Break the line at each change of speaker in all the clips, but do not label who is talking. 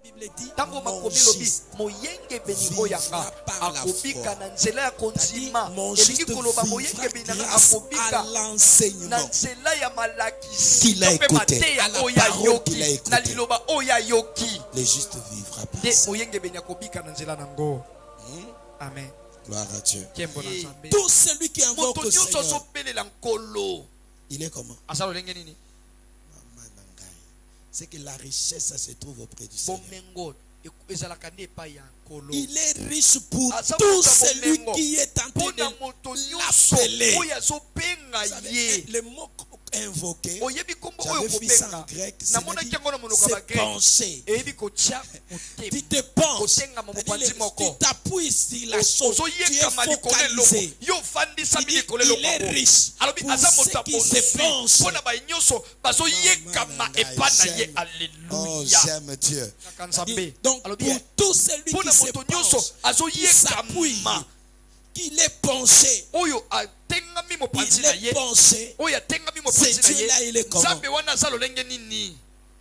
Bible dit,
tango
mon
makomi lobi
juste
moyenge beniko yanga
par la
akobika
foi.
na nzela ya kondima
Mon
elingi
juste
koloba
vivra
moyenge benanga
grâce
akobika
à
na
l'enseignement
nzela ya malakisi
qu'il a
to mpe
écouté,
mateya
à la
oyo
parole qu'il a
ayoki na
écoutée.
liloba oyo ayoki
Le juste vivra par
nde
ça.
moyenge beni akobika na nzela nango. Amen.
Gloire à Dieu.
Kembo na Nzambe.
Tout celui qui invoque
Moto
le
nyonso
Seigneur,
azobelela nkolo
il est comment?
aza lolenge nini?
Maman Nangai. C'est que la richesse, ça se trouve auprès du Seigneur.
Bomengo ezalaka nde epai ya nkolo.
Il est riche pour
Aza
tout
moto ya
celui
bomengo.
qui est en train
Mpona moto
de
nyonso
l'appeler.
oyo azobenga
Vous savez,
ye.
le mot invoqué,
Oyebi kombo oyo
j'avais vu ça en
kobenga
grec,
namonaki yango na monoko ya
c'est
bagrek
penser.
eyebi kotya
Tu
motema
te penses,
kotengama mopanzi
tu
moko
t'appuies sur la chose, tu es
ozoyekama likolo eloko
focalisé.
yo ofandisami
Il dit,
likolo
il est
eloko
riche
alobi
pour
aza moto
ceux
ya
qui se
bozwi
pensent.
mpo na baye nyonso bazoyekama epa na ye.
Oh,
alleluya
j'aime Dieu.
kaka nzambe
Donc,
alobi
pour tout celui
mpo
qui
na
se
moto nyonso
pense, qui s'appuie,
azoyekama
qu'il est pensé,
oyo atengami mopanzi
il
na
est
ye
pensé.
oyo atengami mopanzi
Ce
na
Dieu-là, il est
ye
comment?
nzambe wana aza lolenge nini?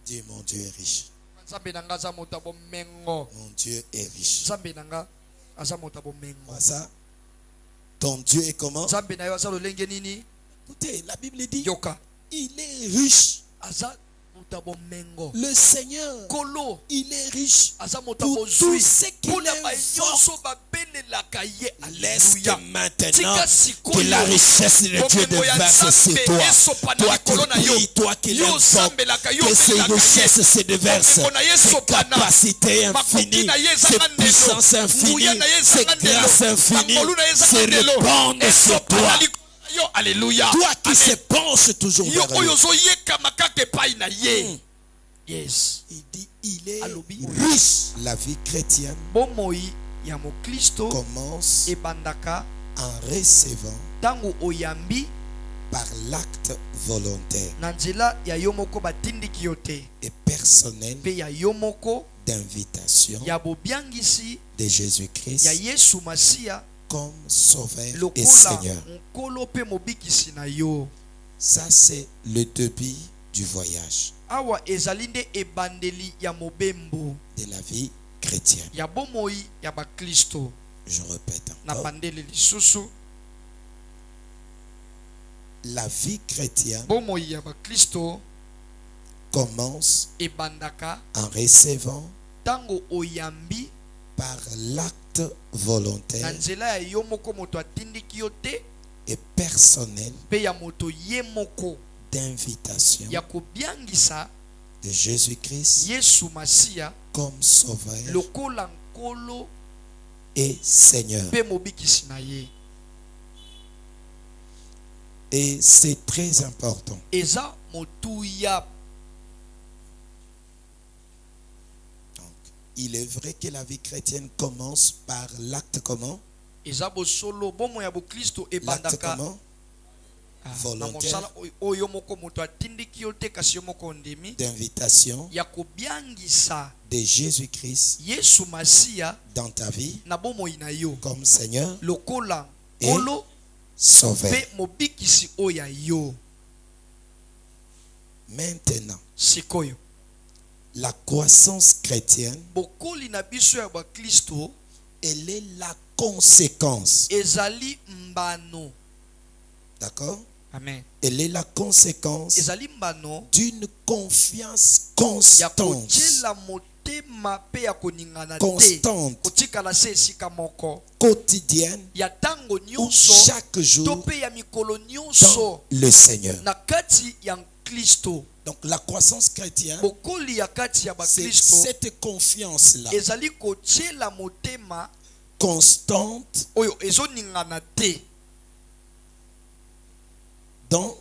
Dieu, mon Dieu est riche.
nzambe na nga aza moto ya bomengo.
Mon Dieu est riche.
nzambe na nga aza moto ya bomengo.
Vois ça? Ton Dieu est comment?
nzambe na yo aza lolenge nini?
Écoutez, la Bible dit,
yoka
il est riche.
aza moto ya bomengo.
Le Seigneur,
kolo
il est riche.
aza moto ya
Pour tous
bozwi
ceux qui
mpona baye nyonso
l'invoquent.
babelelaka ye.
Laisse
alleluya.
que maintenant
tika
que
sikoyo
la richesse de Dieu
bomengo ya
déverse sur
nzambe
toi.
esopa na
Toi qui
likolo na yo
pries, toi qui
yo
l'invoques,
osambelaka yo
que ces
obelelaka
richesses
ye.
se déversent.
bomengo na ye
Ces
esopana
capacités
makoki
infinies,
na ye
ces
ezanga ndelo
puissances infinies,
nguya na ye
ces
ezanga ndelo
grâces infinies
mangolu na ye
se
ezanga ndelo
répandent sur
esopa na
toi.
likolo na yo. alleluya.
Toi qui
Amen.
se penches toujours
yo
vers
oyo
lui.
ozoyekama kaka epai na ye. yes.
Il dit, il est
Alobi.
riche. La vie chrétienne
bomoi ya moklisto
commence
ebandaka
en recevant
ntango oyambi
par l'acte volontaire
na nzela ya yo moko batindiki yo te
et personnel
mpe ya yo moko
d'invitation
ya bobiangisi
de
ya
Jésus-Christ
yesu masiya
comme Sauveur et
lokola
Seigneur.
nkolo mpe mobikisi na yo.
Ça, c'est le début du voyage
awa ezali nde ebandeli ya mobembo
de la vie chrétienne.
ya bomoi ya baklisto.
Je répète
na
encore.
bandeli lisusu
La vie chrétienne
bomoi ya baklisto
commence
ebandaka
en recevant
ntango oyambi
par l'acte
na
volontaire
nzela ya yo moko moto atindiki yo te
et personnel
mpe ya moto ye moko
d'invitation
ya kobiangisa
de Jésus-Christ
yesu masiya
comme Sauveur
lokola nkolo
et Seigneur.
mpe mobikisi na ye.
Et c'est très important.
eza motuya.
Donc, il est vrai que la vie chrétienne commence par l'acte comment?
eza bosolo bomo ya boklisto
L'acte
ebandaka
comment?
na
Volontaire
mosala oyo moko moto atindiki yo te kasi yo moko ondimi
d'invitation
ya kobiangisa
de Jésus-Christ
yesu masiya
dans ta vie
na bomoi na yo
comme Seigneur
lokola
et
nkolo
Sauveur.
mpe mobikisi oyo ya yo.
Maintenant,
sikoyo
la croissance chrétienne,
bokoli na biso ya baklisto
elle est la conséquence.
ezali mbano.
D'accord?
amen.
Elle est la conséquence
ezali mbano
d'une confiance
ya
constante.
kotiela motema mpe ya koningana te
Constante,
kotikala se esika moko
quotidienne,
ya ntango
ou
nyonso
chaque
to
jour
mpe ya mikolo
dans
nyonso
le Seigneur.
na kati ya kristo.
Donc la croissance chrétienne,
bokoli ya kati ya
c'est
bakristo
cette confiance-là,
ezali kotiela motema
constante
oyo ezoningana te
dans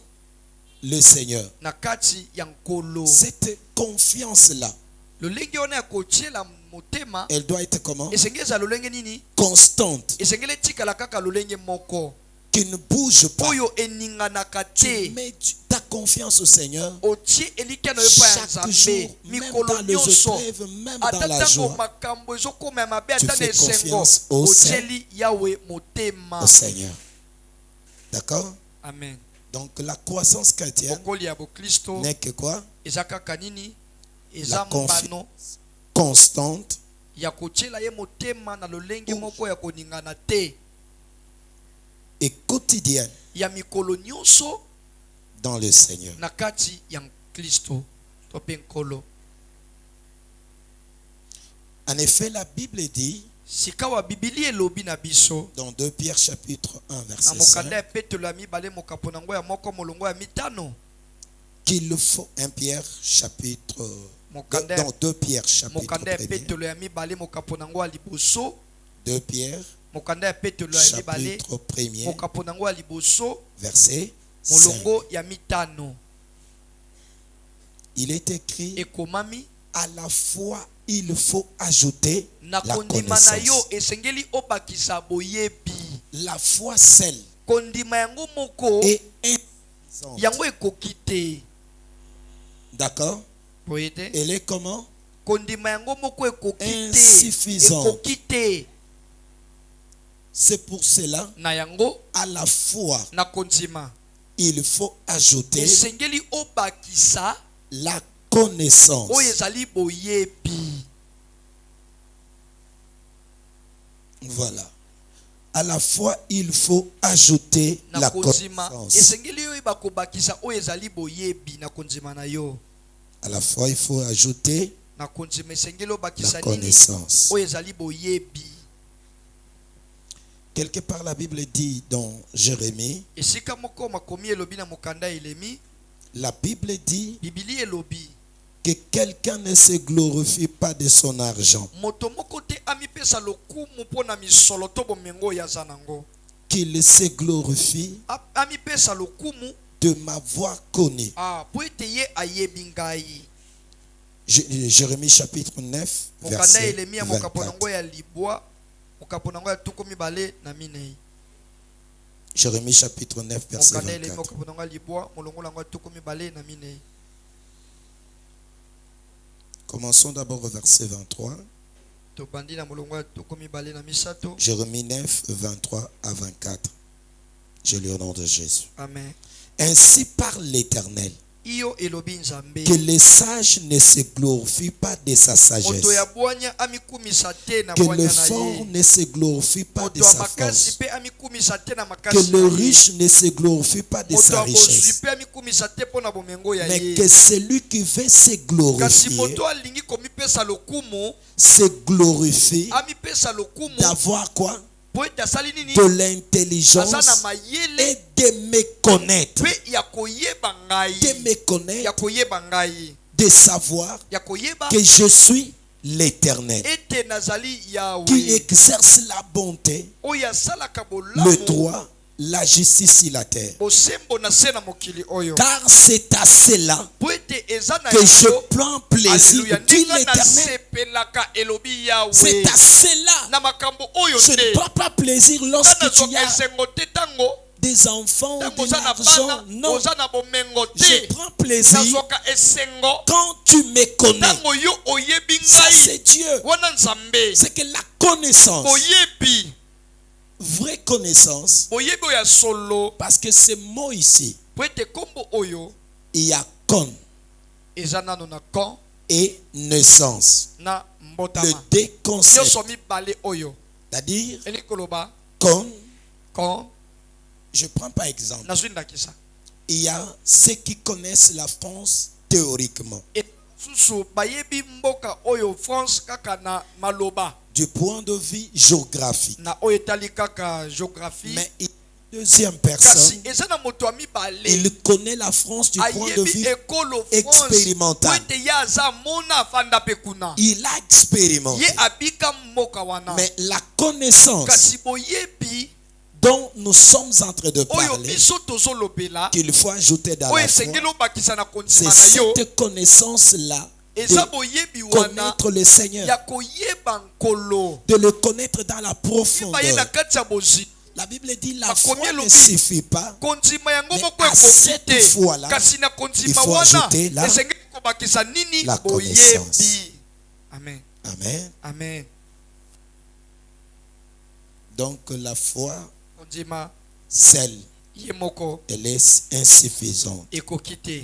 le Seigneur.
na kati ya nkolo.
Cette confiance-là,
lolenge wana ya kotiela motema
elle doit être comment?
esengeli eza lolenge nini?
Constante,
esengeli etikala kaka lolenge moko
qui ne bouge pas.
oyo eninganaka
Tu
te.
mets ta confiance au Seigneur
otie elika na yo epai ya
chaque jour,
nzambe
même
mikolo
dans les
nyonso
épreuves, même
ata
dans la
ntango
joie,
makambo ezokoma ya mabe
Tu
ata na
fais
esengo
confiance au
otieli yawe motema.
au Seigneur. D'accord?
amen.
Donc la croissance chrétienne
bokoli ya boklisto
n'est que quoi?
eza kaka nini? eza
La confi-
mbano
constante
ya kotiela ye motema na lolenge moko ya koningana te
et quotidienne
ya mikolo nyonso
dans le Seigneur.
na kati ya Kristo to pe nkolo.
En effet, la Bible dit
Sikawa Bibili elobi na biso
dans 2 Pierre chapitre 1
na
verset
mokanda
5
ya Petelo ya mibale mokapo nango ya moko molongo ya mitano.
qu'il faut 1 Pierre chapitre
Mokanda
dans 2 Pierre chapitre
mokanda ya
1
Petelo ya mibale mokapo nango ya liboso.
2 Pierre
Mokanda ya Petelo ya mibale
chapitre 1
mokapo nango ya liboso
verset 5.
molongo ya mitano.
Il est écrit
Ekomami
à la fois il faut ajouter
na
la
kondima na yo
connaissance.
esengeli obakisa boyebi.
La foi seule
Kondima yango moko
est insuffisante.
yango ekoki te.
D'accord?
Boyete
Elle est comment?
kondima yango moko ekoki te.
Insuffisante.
Ekoki te.
C'est pour cela,
Na yango
à la foi,
na kondima
il faut ajouter
esengeli obakisa
la connaissance.
oyo ezali boyebi.
Voilà. À la fois, il faut ajouter
Na
la
kondima
connaissance.
esengeli oyo bakobakisa oyo ezali boyebi na kondima na yo.
À la fois, il faut ajouter
Na kondima esengeli
la
obakisa nini
connaissance.
oyo ezali boyebi.
Quelque part, la Bible dit dans Jérémie,
Esika moko makomi elobi na mokanda elemi,
la Bible dit
Bibili elobi
que quelqu'un ne se glorifie pas de son argent,
moto moko te amipesa lokumu mpona misolo to bomengo ya zanango.
qu'il se glorifie
Amipesa lokumu
de m'avoir connu.
po ete ye ayebi ngai.
Jérémie chapitre 9,
Mokanda
verset
elemi ya mokapo nango
24.
ya libwa mokapo nango ya tuku mibale na minei.
Jérémie chapitre 9, verset
Mokanda elemi
24.
mokapo nango ya libwa molongo nango ya tuku mibale na minei.
Commençons d'abord au verset 23.
Tobandi na molongo ya tuku mibale na misato.
Jérémie 9, 23 à 24. Je lis au nom de Jésus.
Amen.
Ainsi parle l'Éternel,
Iyo elobi nzambe.
que les sages ne se glorifient pas de sa sagesse,
Moto ya bwanya amikumisa te na
que
bwanya
le
na
fort
ye.
ne se glorifie pas de
Moto ya
sa
makasi
force,
pe amikumisa te na
que
makasi
le
na ye.
riche ne se glorifie pas de
Moto
sa
ya bozwi
richesse,
pe amikumisa te mpona bomengo ya
mais
ye.
que celui qui veut se
Kasi
glorifier
moto alingi komipesa lokumu
se glorifie
amipesa lokumu
d'avoir quoi?
po ete asali nini
De
aza na
l'intelligence
mayele
et de me connaître,
pe ya koyeba ngai.
de me
Ya
connaître,
koyeba ngai.
de savoir
Ya koyeba
que je suis l'Éternel,
ete nazali
qui
Yahweh
exerce la bonté,
oyo asalaka
le
bolamu
droit, la justice sur la terre.
bosembo na se na mokili oyo.
Car c'est à cela
Po ete eza na
que je
yango.
prends plaisir,
Alléluia.
dit
Ndinga
l'Éternel.
nasepelaka elobi
C'est
Yahweh
à cela.
na makambo oyo
Je ne
te.
prends pas plaisir
Nga
lorsque tu
nazwaka
as
esengo te tango
des enfants,
tango
de
oza na
l'argent.
bana
Non,
oza na bomengo
je
te.
prends plaisir
Nazwaka esengo
quand tu me connais.
tango yo oyebi
Ça,
ngai.
c'est Dieu.
Wana nzambe
C'est que la connaissance,
boyebi
vraie connaissance,
boyebi oyo ya solo.
parce que ce mot ici,
Po ete kombo oyo
il y a con
eza nano na kon
et naissance.
na
Le
mbotama.
deux concepts,
Nyonso mibale oyo
c'est-à-dire
eli koloba
con.
kon
Je prends par exemple,
nazwi ndakisa.
il y a ceux qui connaissent la France théoriquement,
Susu bayebi mboka oyo France kaka na maloba
du point de vue géographique.
na oyo etali kaka géographie.
Mais il y a une deuxième
Kasi
personne,
eza na moto ya mibale
il connaît la France du point de
ayebi
vue,
ekolo France
expérimental.
po ete ye aza mona afanda pe kuna
il a expérimenté.
ye abika mboka wana.
Mais la connaissance
Kasi boyebi
dont nous sommes en train de
oyo
parler,
biso tozolobela
qu'il faut ajouter dans
oyo
la foi,
esengeli obakisa na
c'est
kondima na yo
cette connaissance-là
eza
de
boyebi wana
connaître le Seigneur,
ya koyeba nkolo
de le connaître dans la
yeba ye na
profondeur.
kati ya bozwi.
La Bible dit la
Akomi
foi ne
elobi.
suffit pas.
Kondima yango
Mais
moko
à
ekoki
cette
te.
fois-là,
Kasi na
il
kondima
faut
wana
ajouter la-
esengeli kobakisa nini
la connaissance.
boyebi. Amen.
Amen.
Amen.
Donc la foi,
Kondima
celle,
ye moko
elle est insuffisante.
ekoki te.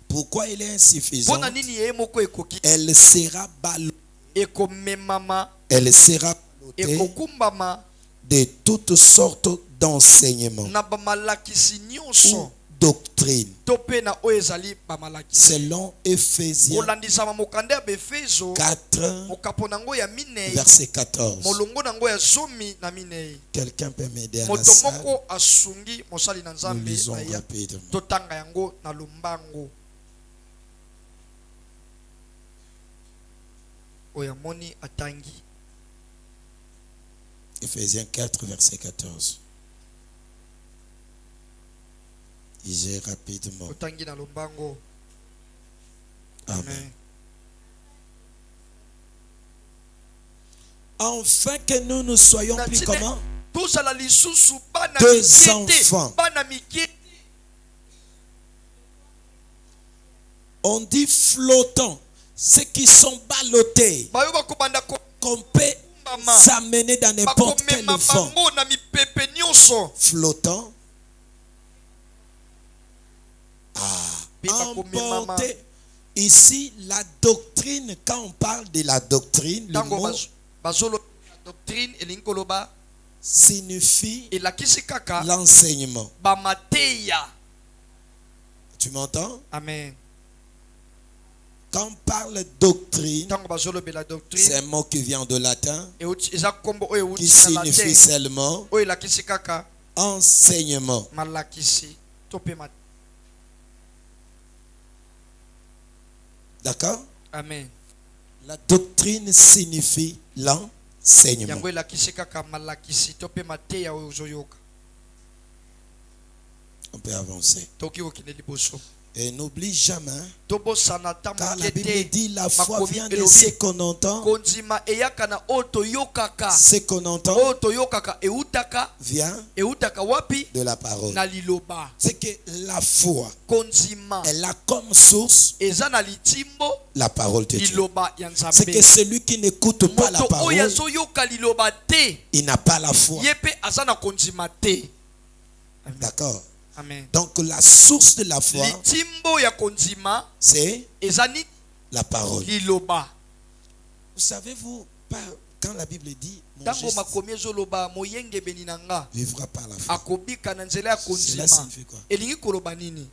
Pourquoi elle est
Mpona
insuffisante?
nini ye moko ekoki te?
Elle sera ballonnée
ekomemama
Elle sera dotée
ekokumbama
de toutes sortes d'enseignements
na bamalakisi
ou
nyonso
doctrines,
to mpe na oyo ezali bamalakisi
selon Éphésiens
kolandisama mokanda ya befezo
4,
mokapo nango ya minei
verset 14.
molongo nango ya zomi na minei.
Quelqu'un peut m'aider à la
Moto
salle?
moko asungi mosali na
Nous
nzambe
lisons
aya
rapidement.
totanga yango na lombango oyo amoni atangi
Éphésiens 4, verset 14. Lisez rapidement.
totangi na lombango.
Amen. Afin que nous ne soyons plus comment?
tozala lisusu bana
Deux
mikie te,
enfants.
bana mikie te.
On dit flottants, ceux qui sont ballottés,
bayo bakobanda
qu'on peut
kombama
s'amener dans n'importe quel
bakomema
vent.
bango na mipepe nyonso
Flottant.
Puis bakomemama.
Emporter. Ici, la doctrine, quand on parle de la doctrine, le
ntango
mot
bazolo doctrine elingi koloba
signifie
elakisi kaka
l'enseignement.
bamateya.
Tu m'entends?
Amen.
Quand on parle doctrine,
ntango bazolobela
c'est
doctrine
un mot qui vient de latin,
eza kombo oyo
qui
euti na
signifie
latin
seulement
oyo elakisi kaka
enseignement.
malakisi to mpe
D'accord?
amen.
La doctrine signifie l'enseignement.
yango elakisi kaka malakisi to mpe mateya oyo ozoyoka.
On peut avancer.
toki kokende liboso
Et n'oublie jamais,
tobosana ata
car la
moke
Bible
te
dit la foi
makomi
vient de
elobi
ce qu'on entend.
kondima eyaka na oyo toyokaka.
Ce qu'on entend
oyo toyokaka eutaka wapi?
de la parole.
na liloba.
C'est que la foi,
kondima
elle a comme source
eza na litimbo
la parole de Dieu.
liloba ya
C'est que
nzambe.
celui qui n'écoute pas la
moto oyo
parole,
azoyoka liloba te
il n'a pas la foi.
ye mpe aza na kondima te.
D'accord?
Amen.
Donc la source de la foi,
litimbo ya kondima
c'est
eza ni
la parole.
liloba.
Vous savez-vous, quand la Bible dit mon
ntango
juste
makomi ezoloba moyengebeni na nga
vivra par la foi,
akobika na nzela ya
cela
kondima
signifie quoi?
elingi koloba nini?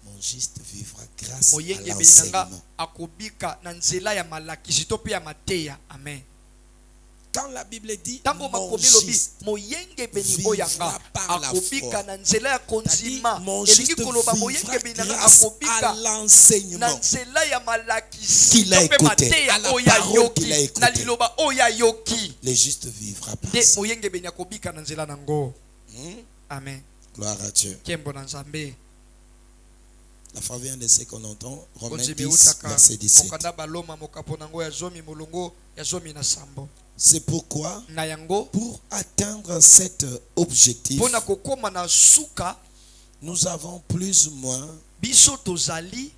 Mon juste vivra grâce à
moyengebeni na nga
l'enseignement.
akobika na nzela ya malakisi to mpe ya mateya. Amen.
Quand la Bible dit
ntango
mon
makomi elobi
juste
moyengebeni oyo yanga
vivra par la
akobika
foi,
na nzela ya kondima
mon
elingi
juste
koloba
vivra
moyengebeni na nga
grâce à
akobika na
l'enseignement
nzela ya malakisi
qu'il a
to mpe
écouté, à
mateya
la
oyo
parole qu'il a
ayoki na
écoutée.
liloba oyo ayoki
Le juste vivra par
nde
ça.
moyengebeni akobika na nzela nango. Amen.
Gloire à Dieu.
Kembo na nzambe.
La foi vient de ce qu'on entend. Romains
Konzime
10,
utaka
verset 17.
mokanda baloma mokapo nango ya zomi molongo ya zomi na sambo.
C'est pourquoi,
Na yango
pour atteindre cet objectif,
mpona kokoma na suka
nous avons plus ou moins,
biso tozali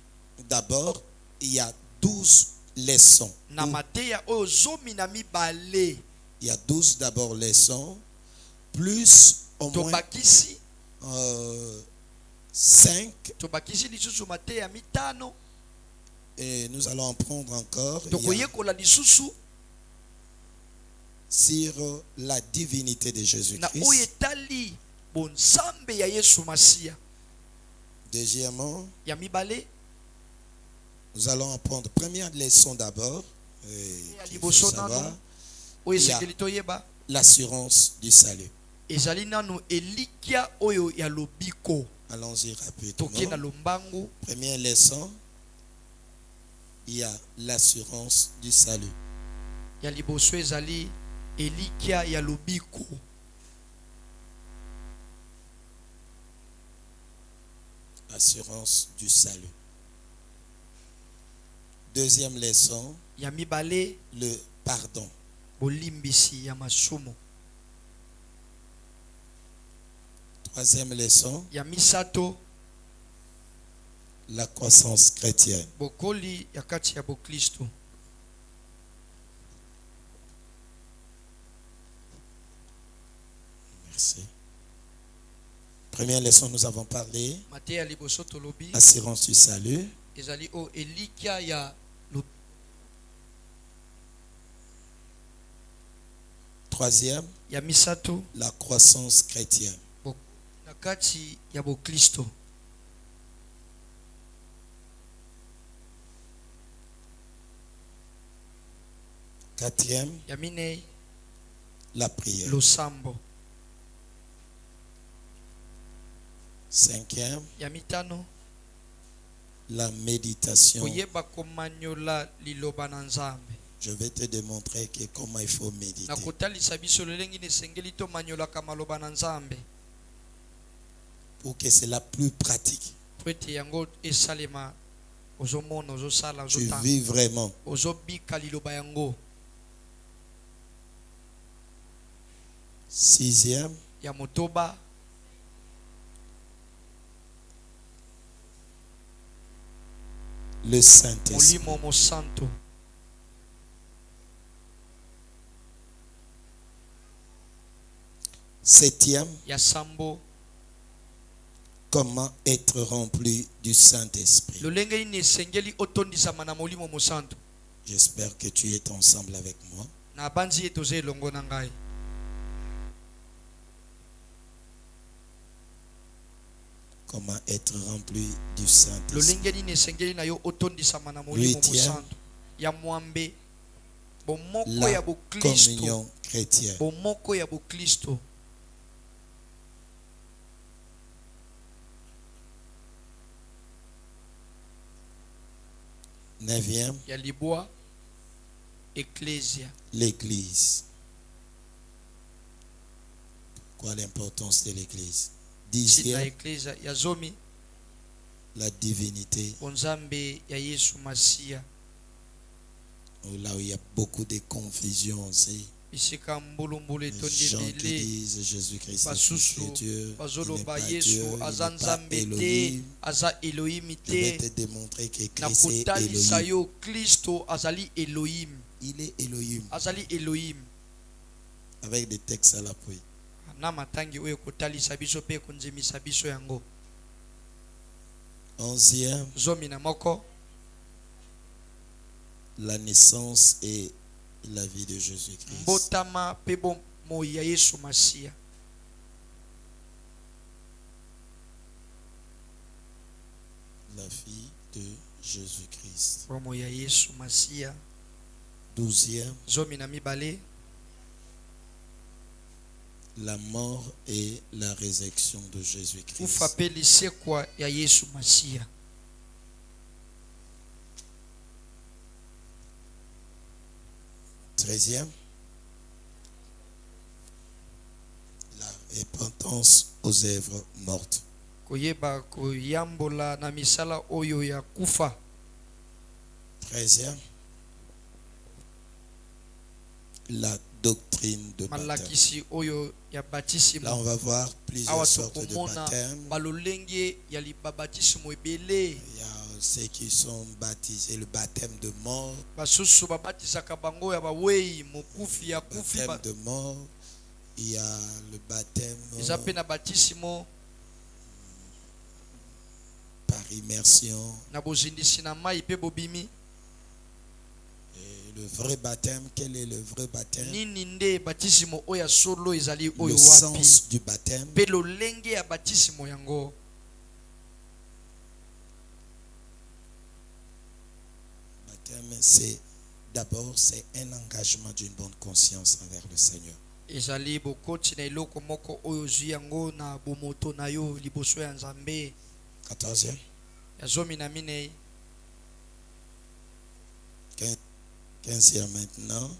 d'abord, il y a 12 leçons.
na mateya oyo zomi na mibale.
Il y a 12 d'abord leçons, plus au moins
Tobakisi
5,
tobakisi lisusu mateya mitano.
et nous allons en prendre encore. Il y a
Tokoyekola lisusu
sur la divinité de
na oyo
Jésus-Christ.
etali bonzambe ya Yesu Masiya.
Deuxièmement,
Ya mibale
nous allons en prendre première leçon d'abord.
ya
Qu'il faut
liboso
savoir,
nano oyo
Ya.
esengeli toyeba
l'assurance du salut.
ezali nano elikia oyo ya lobiko.
Allons-y
Toke na
rapidement.
lombangu.
Première leçon, il y a l'assurance du salut.
Ya liboso ezali elikia ya lobiko.
Assurance du salut. Deuxième leçon,
Ya mibale
le pardon.
bolimbisi ya masumu.
Troisième leçon,
Ya misato
la croissance chrétienne.
bokoli ya kati ya boklisto.
Merci. Première leçon, nous avons parlé,
Mateya liboso tolobi
assurance du salut.
ezali o elikia ya lo-
Troisième,
ya misato
la croissance chrétienne.
na kati ya bokristo.
Quatrième,
Ya minei
la prière.
losambo.
Cinquième,
Ya mitano
la méditation.
koyeba komanyola liloba na Nzambe.
Je vais te démontrer que comment il faut
Na
méditer.
kotalisa biso lolenge nesengeli tomanyolaka maloba na Nzambe
Pour que cela plus pratique.
po ete yango esalema, ozomona, ozosala,
Tu
ozotanga,
vis vraiment.
ozobika liloba yango.
Sixième,
Ya motoba
le Saint-Esprit.
molimo mosanto.
Septième,
Ya sambo
comment être rempli du Saint-Esprit.
lolenge nini esengeli otondisama na molimo mosanto.
J'espère que tu es ensemble avec moi.
Na banzi ye toza elongo na ngai.
Comment être rempli du Saint-Esprit.
Lolenge nini esengeli na yo otondisama na molimo
Huitième.
mosanto. Ya mwambe bomoko
La
ya bokristo,
communion chrétienne.
bomoko ya bokristo.
Neuvième,
Ya libwa ecclesia.
l'Église. Quoi l'importance de l'Église?
Sina
Dixième,
ecclesia ya zomi
la divinité.
bonzambe ya Yesu Masia.
Là où il y a beaucoup de confusion aussi.
Bisika mbulumbulu
Les
etondi
gens qui
ebele
disent Jésus-Christ est
basusu
fils de Dieu. Il n'est
bazoloba
pas
Yesu
Dieu, il
aza
n'est pas
Nzambe te,
Elohim.
aza Elohim
Je vais
te.
te démontrer que
Na
Christ est
kotalisa
Elohim.
yo Kristo azali Elohim,
Il est Elohim.
azali Elohim.
Avec des textes à l'appui.
Na matangi oyo kotalisa biso pe konzemisa biso yango.
Onzième,
Zomi na moko
la naissance et la vie de Jésus-Christ.
mbotama pe bomoi ya Yesu Masia.
La vie de Jésus-Christ.
Bomoi ya Yesu Masia.
Douzième,
Zomi na mibale
la mort et la résurrection de Jésus-Christ.
kufa pe lisekwa ya Yesu Masia.
Treizième, la repentance aux œuvres mortes.
Koyeba koyambola na misala oyo ya kufa.
Treizième, la doctrine de baptême.
Malakisi oyo ya
Là,
batisimo.
on va voir plusieurs
Awa
sortes de
tokomona
baptêmes.
balolenge ya libabatisimo ebele.
Il y a ceux qui sont baptisés, le baptême de mort.
Basusu babatisaka bango ya bawei mokufi ya kufi
Baptême de mort. Il y a le baptême
eza pe na batisimo
par immersion.
na bozindisi na mai pe bobimi.
Et le vrai baptême, quel est le vrai baptême?
Nini nde batisimo oyo ya solo ezali
Le
oyo
sens
wapi?
du baptême.
Pe lolenge ya batisimo yango.
Baptême, c'est d'abord c'est un engagement d'une bonne conscience envers le Seigneur.
Ezali bokoti na eloko moko oyo ozwi yango na bomoto na yo liboso ya Nzambe.
14e,
Ya zomi na minei
15e maintenant,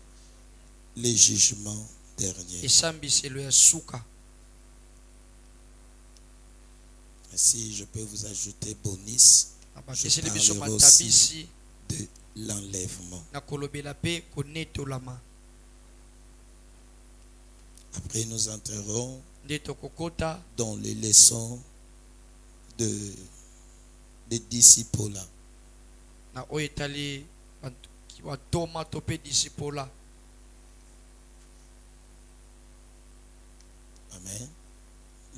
les jugements derniers.
esambiselo ya suka.
Et si je peux vous ajouter bonus,
Abakeseli biso
parlerai aussi
matabisi
de l'enlèvement.
na kolobela pe konetolama.
Après, nous entrerons
Nde tokokota
dans les leçons des disciples.
na oyo etali batoma to pe disipola.
Amen.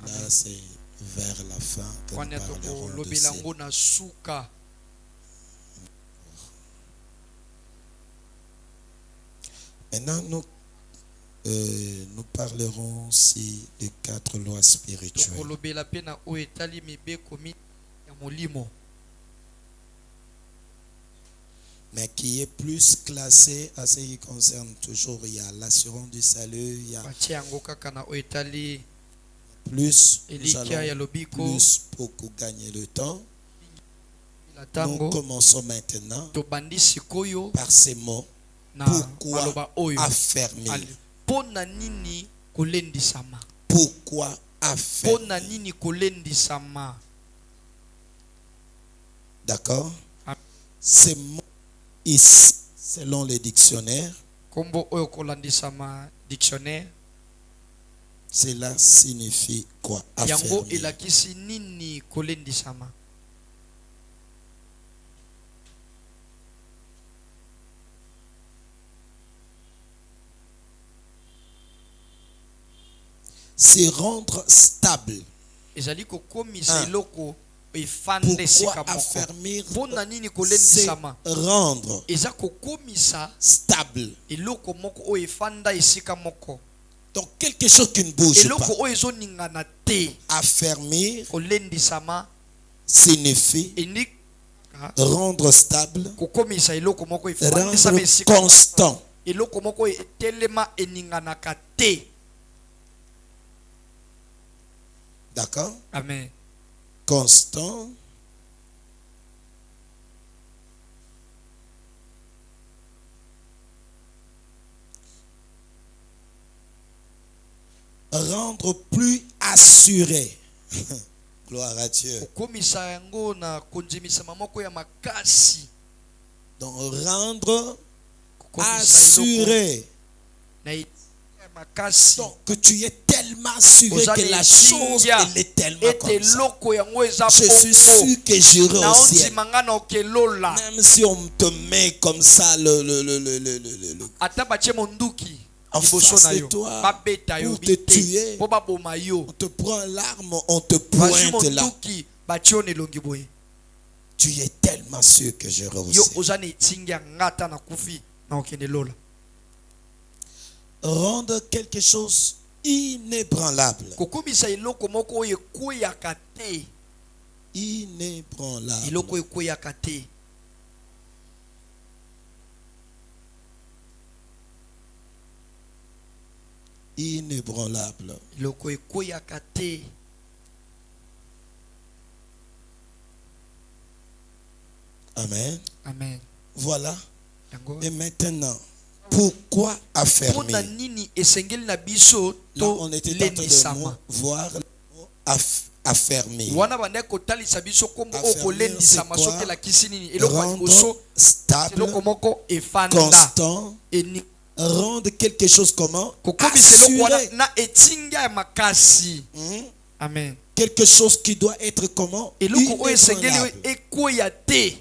Là, c'est vers la fin que
Wana
nous parlerons de
tokolobela
ces.
ngo na suka.
Maintenant, nous nous parlerons aussi de 4 lois spirituelles.
tokolobela pe na oyo etali mibeko mingi ya molimo,
Mais qui est plus classé à ce qui concerne toujours, il y a l'assurance du salut, il y a
batie yango kaka na oyo etali
plus, nous
elikia ya
allons
lobiko
plus beaucoup gagner le temps.
la
Nous
tango.
commençons maintenant
Tobandi sikoyo
par ces mots.
na
Pourquoi
maloba oyo
affermir?
pona nini kolendisama,
Pourquoi affermir?
pona nini kolendisama.
D'accord?
Ah.
Ces mots ici, selon les dictionnaires,
Kombo oyo kolandisama dictionnaire
cela signifie quoi?
yango
Affermir.
elakisi nini kolendisama.
C'est rendre stable.
Ezali kokomisa
Ah.
eloko efande sika
Pourquoi
moko.
affermir?
Pona nini
C'est
kolendisama,
rendre
eza kokomisa
stable.
eloko moko oyo efanda esika moko,
Donc quelque chose qui ne bouge pas.
eloko oyo ezoningana te.
Affermir
Kolendisama
signifie
endi
rendre stable,
kokomisa eloko moko efandisama
rendre
esika moko.
constant.
Eloko moko oyo etelema eninganaka te.
D'accord?
Amen.
Constant. Rendre plus assuré. Gloire à Dieu.
Kokomisa yango na konzimisama moko ya makasi.
Donc rendre
Kokomisa eloko
assuré.
na ya makasi.
Donc que tu es tellement assuré
Ozali
que la chose
etingia
elle est tellement
ete
comme ça.
eloko yango eza
Je suis
bongo.
sûr que j'irai
Na
au ciel.
onzimanga na okelola.
Même si on te met comme ça le
Ata batie monduki
en
liboso
face
na
de
yo,
toi
babeta yo
pour te
bite
tuer.
po baboma yo.
On te prend l'arme, on te
Bazwi
pointe là.
monduki batie yo na elongi boye.
Tu es tellement sûr que j'irai au
Yo
ciel.
oza na etingi ya ngata na kufi na okende lola.
Rendre quelque chose inébranlable.
Kokomisa eloko moko oyo ekweyaka te.
Inébranlable.
Eloko ekweyaka te.
Inébranlable.
Eloko ekweyaka te.
Amen.
Amen.
Voilà.
Yango.
Et maintenant, pourquoi
Pona
affermir?
nini esengeli na biso
Là,
to
on était en train de
lendisama.
voir le mot affermir.
Wana bande kotalisa biso kombo o
Affermir,
kolendisama
c'est quoi?
soki elakisi nini. Eloko ya
Rendre
liboso
stable,
eloko moko efanda.
constant,
Eni
rendre quelque chose comment?
kokomisa eloko wana
Assuré.
na etinga ya makasi.
Hmm?
Amen.
Quelque chose qui doit être comment?
Eloko oyo esengeli
Inébranlable.
ekweya te.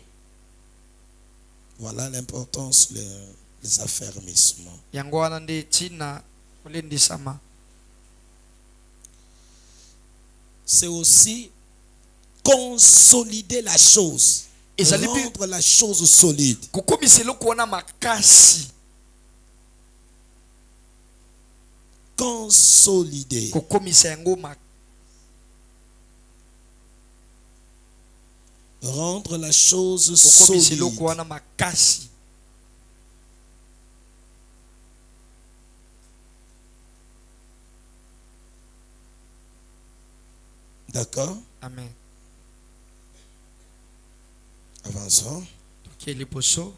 Voilà l'importance les affermissements.
Yango wana nde tina kolendisama.
C'est aussi consolider la chose.
Ezali pe
Rendre la chose solide.
kokomisa eloko wana makasi.
Consolider.
Kokomisa yango
Rendre la chose
kokomisa eloko
solide.
wana makasi.
D'accord?
Amen.
Avançons.
Tokie liboso.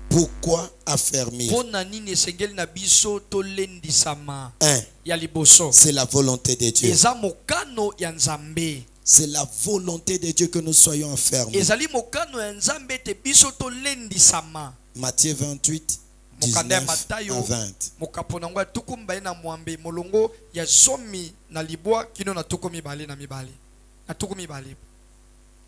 Pourquoi affermir?
Pona nini esengeli na biso tolendisama
1.
ya liboso.
C'est la volonté de Dieu.
Eza mokano ya Nzambe.
C'est la volonté de Dieu que nous soyons enfermés.
Ezali mokano ya Nzambe te biso tolendisama.
Matthieu 28,
Mokanda ya
19
Matayo
à 20.
mokapo nango ya tuku mibale na mwambe molongo ya zomi na libwa kino na tuku mibale na mibale. Na tuku mibale.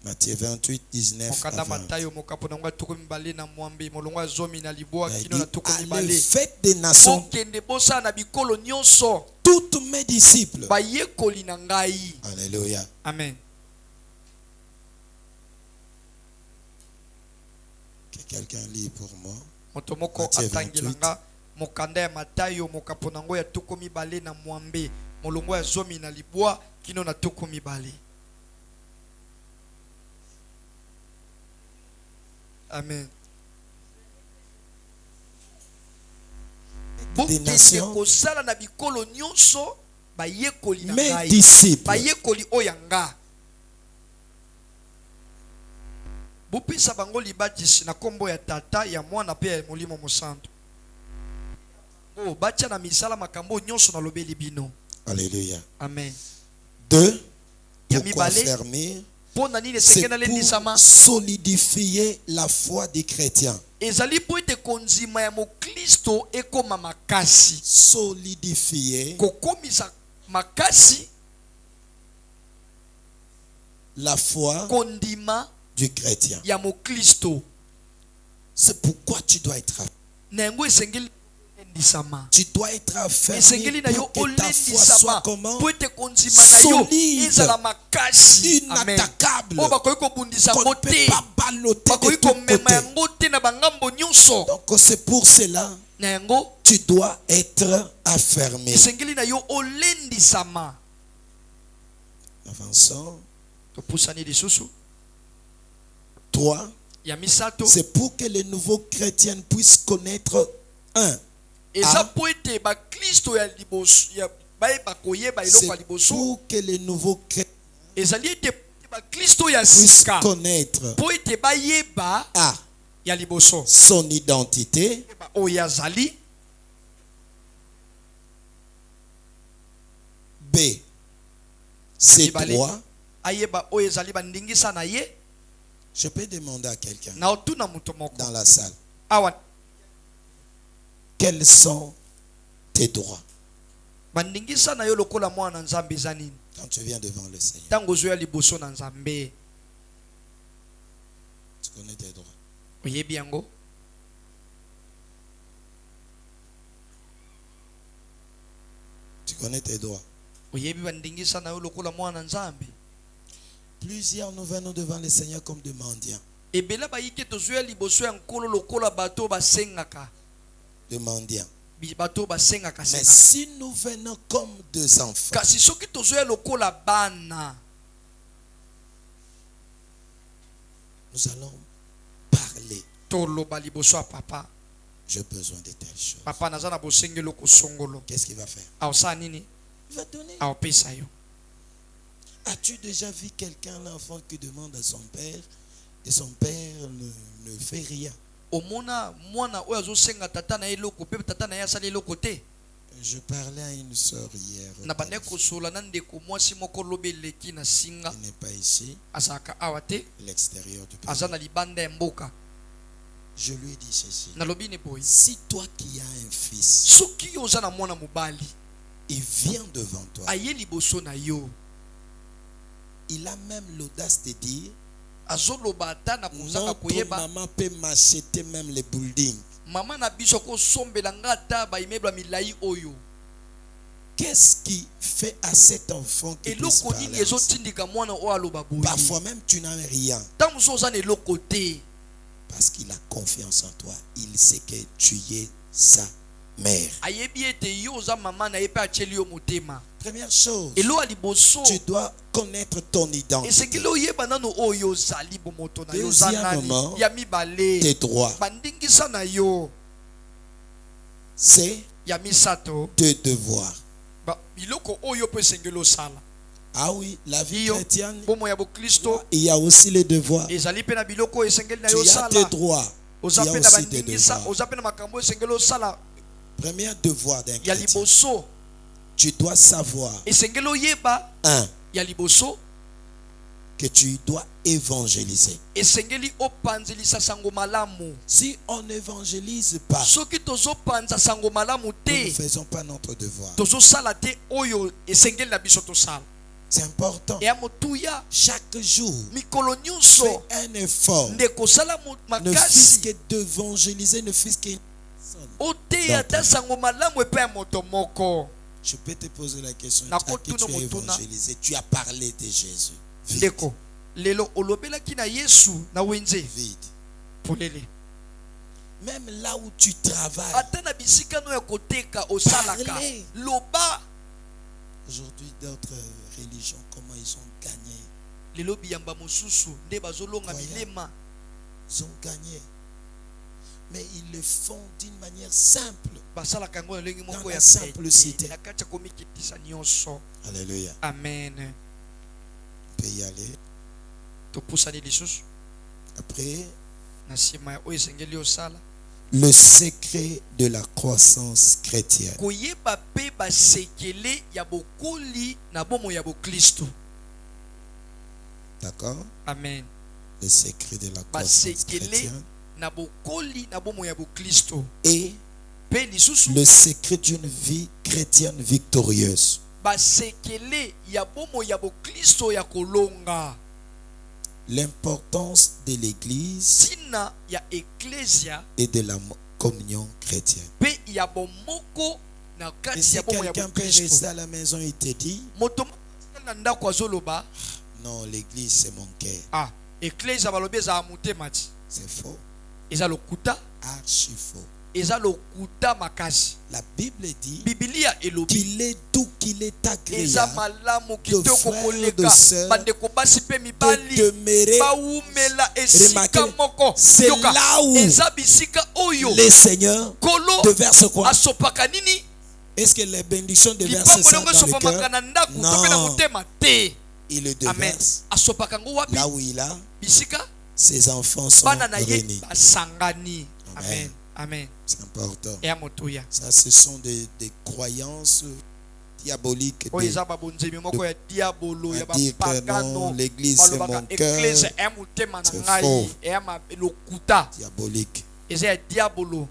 Matthieu 28, 19 à
Mokanda
20.
Matayo mokapo nango ya tuku mibale na mwambe molongo ya zomi na libwa
Il
kino
dit,
na tuku
allez,
mibale.
faites des nations,
Bokende bosa na bikolo nyonso
toutes mes disciples.
bayekoli na ngai.
Alléluia.
Amen.
Que quelqu'un lit pour moi.
Moto moko
Matthieu
atangela nga mokanda ya Matayo mokapo nango ya tuku mibale na mwambe molongo ya zomi na libwa kino na tuku mibale. Amen.
Des nations,
kosala na bikolo nyonso bayekoli na
mes
ngai
disciples,
bayekoli oyanga bupisa bango libatisi na kombo ya tata ya mwana pe ya molimo mosantu o batia na misala makambo nyonso na lobeli bino.
alléluia.
Amen.
2,
Ya
pour
mibale,
confirmer,
pona nini
c'est
esengeli nalendisama
pour solidifier la foi des chrétiens.
ezali po ete konzima ya mokristo ekoma makasi
Solidifier
kokomisa makasi
la foi
kondima
du chrétien.
ya mokristo
C'est pourquoi tu dois être affermi.
na yango esengeli lendisama
Tu dois être affermi
esengeli na yo
pour que ta foi soit
olendisama
comment?
po ete konzima na yo
Solide.
ezala makasi. Amen.
Inattaquable.
oyo bakoki kobundisa
Qu'on
yango
ne peut
te
pas balloter de
bakoki
tous
komema
côtés.
yango te na bangambo nyonso.
Donc c'est pour cela
Na yango
tu dois être affermi.
esengeli na yo olendisama.
Avançons.
topusani lisusu
3.
ya misato
C'est pour que les nouveaux chrétiens puissent connaître un.
eza po ete bakristo ya liboso ya bayeba koyeba eloko ya
C'est
liboso
pour que les nouveaux chrétiens
ezali ete bakristo ya
puissent
sika
connaître
po ete bayeba
A.
ya liboso
Son identité.
oyo azali,
B. Ses
Mibale.
droits.
ayeba oyo ezali bandingisa na ye.
Je peux demander à quelqu'un
na otuna moto moko
dans la salle,
awa
quels sont tes droits
bandingisa na yo lokola mwana nzambe eza nini
quand tu viens devant le Seigneur?
ntango ozoya liboso na nzambe?
Tu connais tes droits.
oyebi yango?
Tu connais tes droits.
oyebi bandingisa na yo lokola mwana nzambe?
Plusieurs nous venons devant le Seigneur comme des mendiants.
ebele bayike tozoya liboso ya nkolo lokola bato oyo basengaka
Des mendiants.
bato oyo basengaka
Mais
sengaka.
si nous venons comme deux enfants,
kasi soki tozoya lokola bana
nous allons parler.
toloba liboso ya papa.
J'ai besoin de telles choses.
papa naza na bosengeli okosongolo.
Qu'est-ce qu'il va faire?
aosala nini?
Il va donner.
aopesa yo.
As-tu déjà vu quelqu'un, l'enfant, qui demande à son père et son père ne fait rien?
omona mwana oyo azosenga tata na ye eloko mpe tata na ye asali eloko te.
Je parlais à une soeur hier.
na bande kosola na ndeko mwasi moko lobi eleki na singa
Il n'est pas ici,
azalaka awa te,
l'extérieur du pays.
aza na libanda ya mboka.
Je lui ai dit ceci.
nalobi ni boye
Si toi qui as un fils,
soki yo oza na mwana mobali
il vient devant toi,
aye liboso na yo
il a même l'audace de dire,
azoloba ata na kozanga
notre
koyeba
maman peut m'acheter même les buildings.
mama na biso kosombela nga ata baimeble ya milai oyo.
Qu'est-ce qui fait à cet enfant qui puisse
eloko
parler
nini
ainsi?
ezotindika mwana oyo aloba boye?
Parfois même tu n'as rien
ntango mosusu oza na eloko te
parce qu'il a confiance en toi. Il sait que tu es sa mère.
ayebi ete yo oza mama na ye mpe atieli yo motema.
Première chose,
elo ya liboso
tu dois connaître ton identité,
esengeli oyeba nano oyo ozali bomoto na yo oza
Deuxièmement,
nani. ya mibale
tes droits.
bandingisa na yo.
C'est
ya misato
tes devoirs.
biloko oyo mpe esengeli osala.
Ah oui, la vie
iyo
chrétienne,
bomo ya bokristo
il y a aussi les devoirs.
ezali mpe na biloko oyo esengeli na
Tu
yo
as tes
osala.
droits. Il
oza
y a
mpe na
aussi des
bandingisa
devoirs.
oza mpe na makambo oyo esengeli osala.
Premier devoir d'un
ya
chrétien,
liboso
tu dois savoir,
esengeli oyeba
un,
ya liboso
que tu dois évangéliser.
esengeli opanzelisa sango malamu.
Si on n'évangélise pas,
soki tozopanza sango malamu
nous
te
ne faisons pas notre devoir.
tozosala te oyo esengeli na biso tosala.
C'est important.
eya motuya
Chaque jour,
mikolo
fais
nyonso
un effort.
nde kosala
Ne fût-ce
makasi
que d'évangéliser, ne fût-ce que...
oteya ata sango malamu epai ya moto moko.
Je peux te poser la question,
Na
à qui
kotuna
tu as
motuna.
évangélisé? Tu as parlé de Jésus. Vite,
ndeko lelo olobelaki na yesu na wenze
vite.
polele.
Même là où tu travailles.
ata na bisika no ya koteka osalaka
Parlez.
loba.
Aujourd'hui, d'autres religions, comment ils ont gagné?
Lelo biyamba mosusu nde bazolonga
Voyons.
bilema.
Ils ont gagné. Mais ils le font d'une manière simple.
Basalaka yango na ndenge moko
Dans
ya
la simplicité.
pete, na kati ya komikitisa nyonso.
Alléluia.
Amen.
On peut y aller.
Topusani lisusu
Après,
na nsima ya oyo esengeli osala
le secret de la croissance chrétienne.
koyeba mpe basekele ya bokoli na bomo ya boklisto.
D'accord?
Amen.
Le secret de la croissance
Basekele
chrétienne.
na bokoli na bomo ya boklisto.
Et
Mpe lisusu
le secret d'une vie chrétienne victorieuse.
basekele ya bomo ya boklisto ya kolonga.
L'importance de l'église
Tina ya eklesia
et de la communion chrétienne.
mpe ya bomoko na
Et
kati
si
ya bomo ya
quelqu'un peut
boklisto.
rester à la maison, il te dit,
Moto moko na ndako azoloba
non, l'église c'est mon cœur.
ah eklesia balobi eza motema ti
C'est faux.
eza lokuta
Archi faux.
eza lokuta makasi.
La Bible dit
Bibilia elobi
qu'il est doux, qu'il est
eza
agréable
malamu kitoko
frères, de
koleka
sœurs,
bandeko basi mpe
de
mibali
demeurer.
baumela esika
Remarquez,
moko.
c'est
Yoka,
là où
eza bisika oyo
les seigneurs
kolo
déversent quoi?
asopaka nini
Est-ce que les bénédictions déversent
lipango
ça
ndenge
dans le
esopamaka
cœur?
na ndako to mpe na
Non,
motema te.
il le
Amen.
déverse.
Asopaka ngo wapi?
Là où il a,
Bisika
ses enfants sont
bana na ye
réunis.
basangani.
Amen.
Amen. Amen.
C'est important.
Eya motuya
Ça, ce sont des croyances diaboliques.
oyo eza babonzemi moko ya diabolo ya
à dire que non,
bapagano
l'église c'est
balobaka
mon cœur.
eklese eya motema na
C'est
ngai
faux.
eya lokuta
Diabolique.
eza ya diabolo.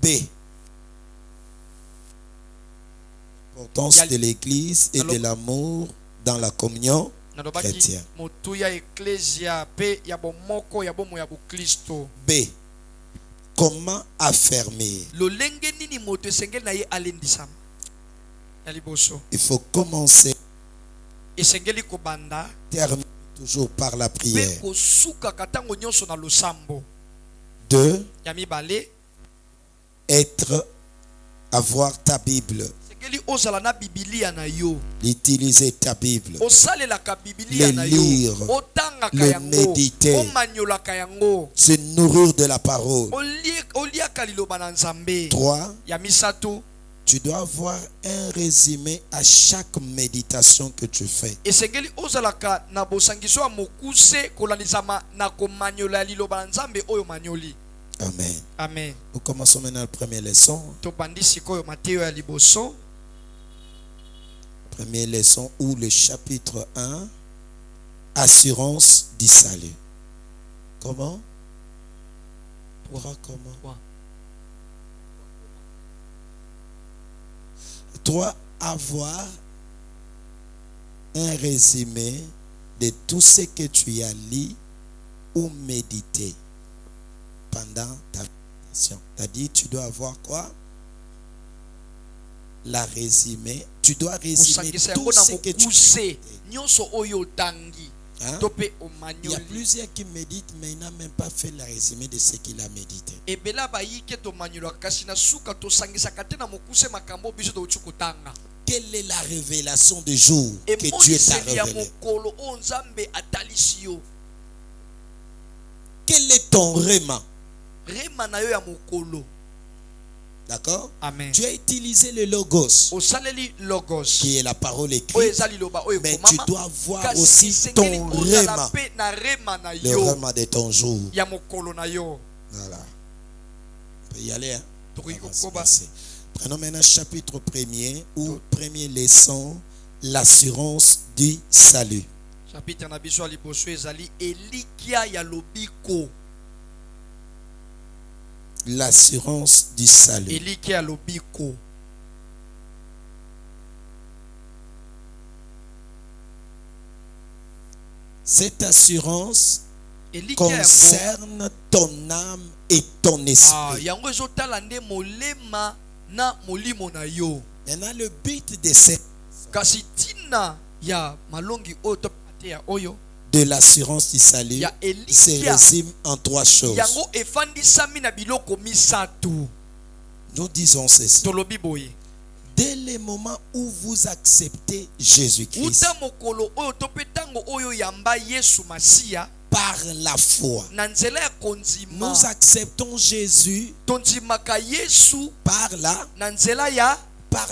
B. L'importance de l'église et de l'amour dans la communion
nalobaki
chrétienne.
motuya eklesia mpe ya bomoko ya bomo ya boklisto.
B. Comment affermir?
lolenge nini moto esengeli na ye alendisama ya liboso
Il faut commencer,
esengeli kobanda
terminer toujours par la
mpe
prière.
kosukaka ntango nyonso na losambo.
2.
Ya mibale
Avoir ta Bible.
esengeli ozala na bibilia na yo,
Utiliser ta Bible.
osalelaka bibilia
Le
na
lire,
yo, otangaka
le
yango,
méditer.
omanyolaka yango,
Se nourrir de la parole.
oliaka liloba na Nzambe.
3.
Ya misato
Tu dois avoir un résumé à chaque méditation que tu fais.
esengeli ozalaka na bosangiso ya mokuse kolandisama na komanyola ya liloba na Nzambe oyo manyoli.
Amen.
Amen.
Nous commençons maintenant la première leçon.
Tobandi sikoyo Mateo ya liboso,
Première leçon ou le chapitre 1. Assurance du salut. Comment? Comment? 3. Avoir un résumé de tout ce que tu as lu ou médité pendant ta méditation. C'est-à-dire, tu dois avoir quoi? La résumé. Tu dois résumer
osangisa
tout
yango na
ce que tu
mokuse nyonso oyo otangi
Hein?
to pe
Il y a
omanyoli.
plusieurs qui méditent, mais il n'a même pas fait le résumé de ce qu'il a médité.
Ebela bayike tomanyolaka kasi na suka tosangisaka te na mokuse makambo biso touti kotanga.
Quelle est la révélation du jour que Dieu t'a
Emoniseli ya
révélé?
mokolo oyo Nzambe atalisi yo.
Quel est ton réma?
Rema na yo ya mokolo.
D'accord?
Amen.
Tu as utilisé le logos,
Osaleli logos
qui est la parole
oyo
écrite,
eza liloba oyo
mais tu
komama,
dois voir
kasi
aussi
esengeli
ton
ozala
réma,
mpe na rema na
le
yo
réma de ton jour.
ya mokolo na yo.
Voilà. On peut y aller, hein?
Tokoki
Avance,
kokoba.
merci. Prenons maintenant chapitre 1er ou première leçon, l'assurance du salut.
Chapitre na biso ya liboso ezali elikia ya lobiko.
L'assurance du salut.
Elikia ya lobiko.
Cette assurance
Elikia yango
concerne ton âme et ton esprit.
yango ezotala nde molema na molimo na yo.
Maintenant, le but de cette
Kasi tina ya malongi oyo to pate ya oyo
de de l'assurance du salut
Ya
se
Elikia.
résume en trois choses.
Yango efandisami na biloko misatu.
Nous disons ceci.
Tolobi boye.
Dès le moment où vous acceptez Jésus-Christ
Uta mokolo oyo topetango oyo yamba Yesu Masia
par la foi,
na nzela ya konzima.
nous acceptons Jésus
Tondimaka Yesu
par
na nzela ya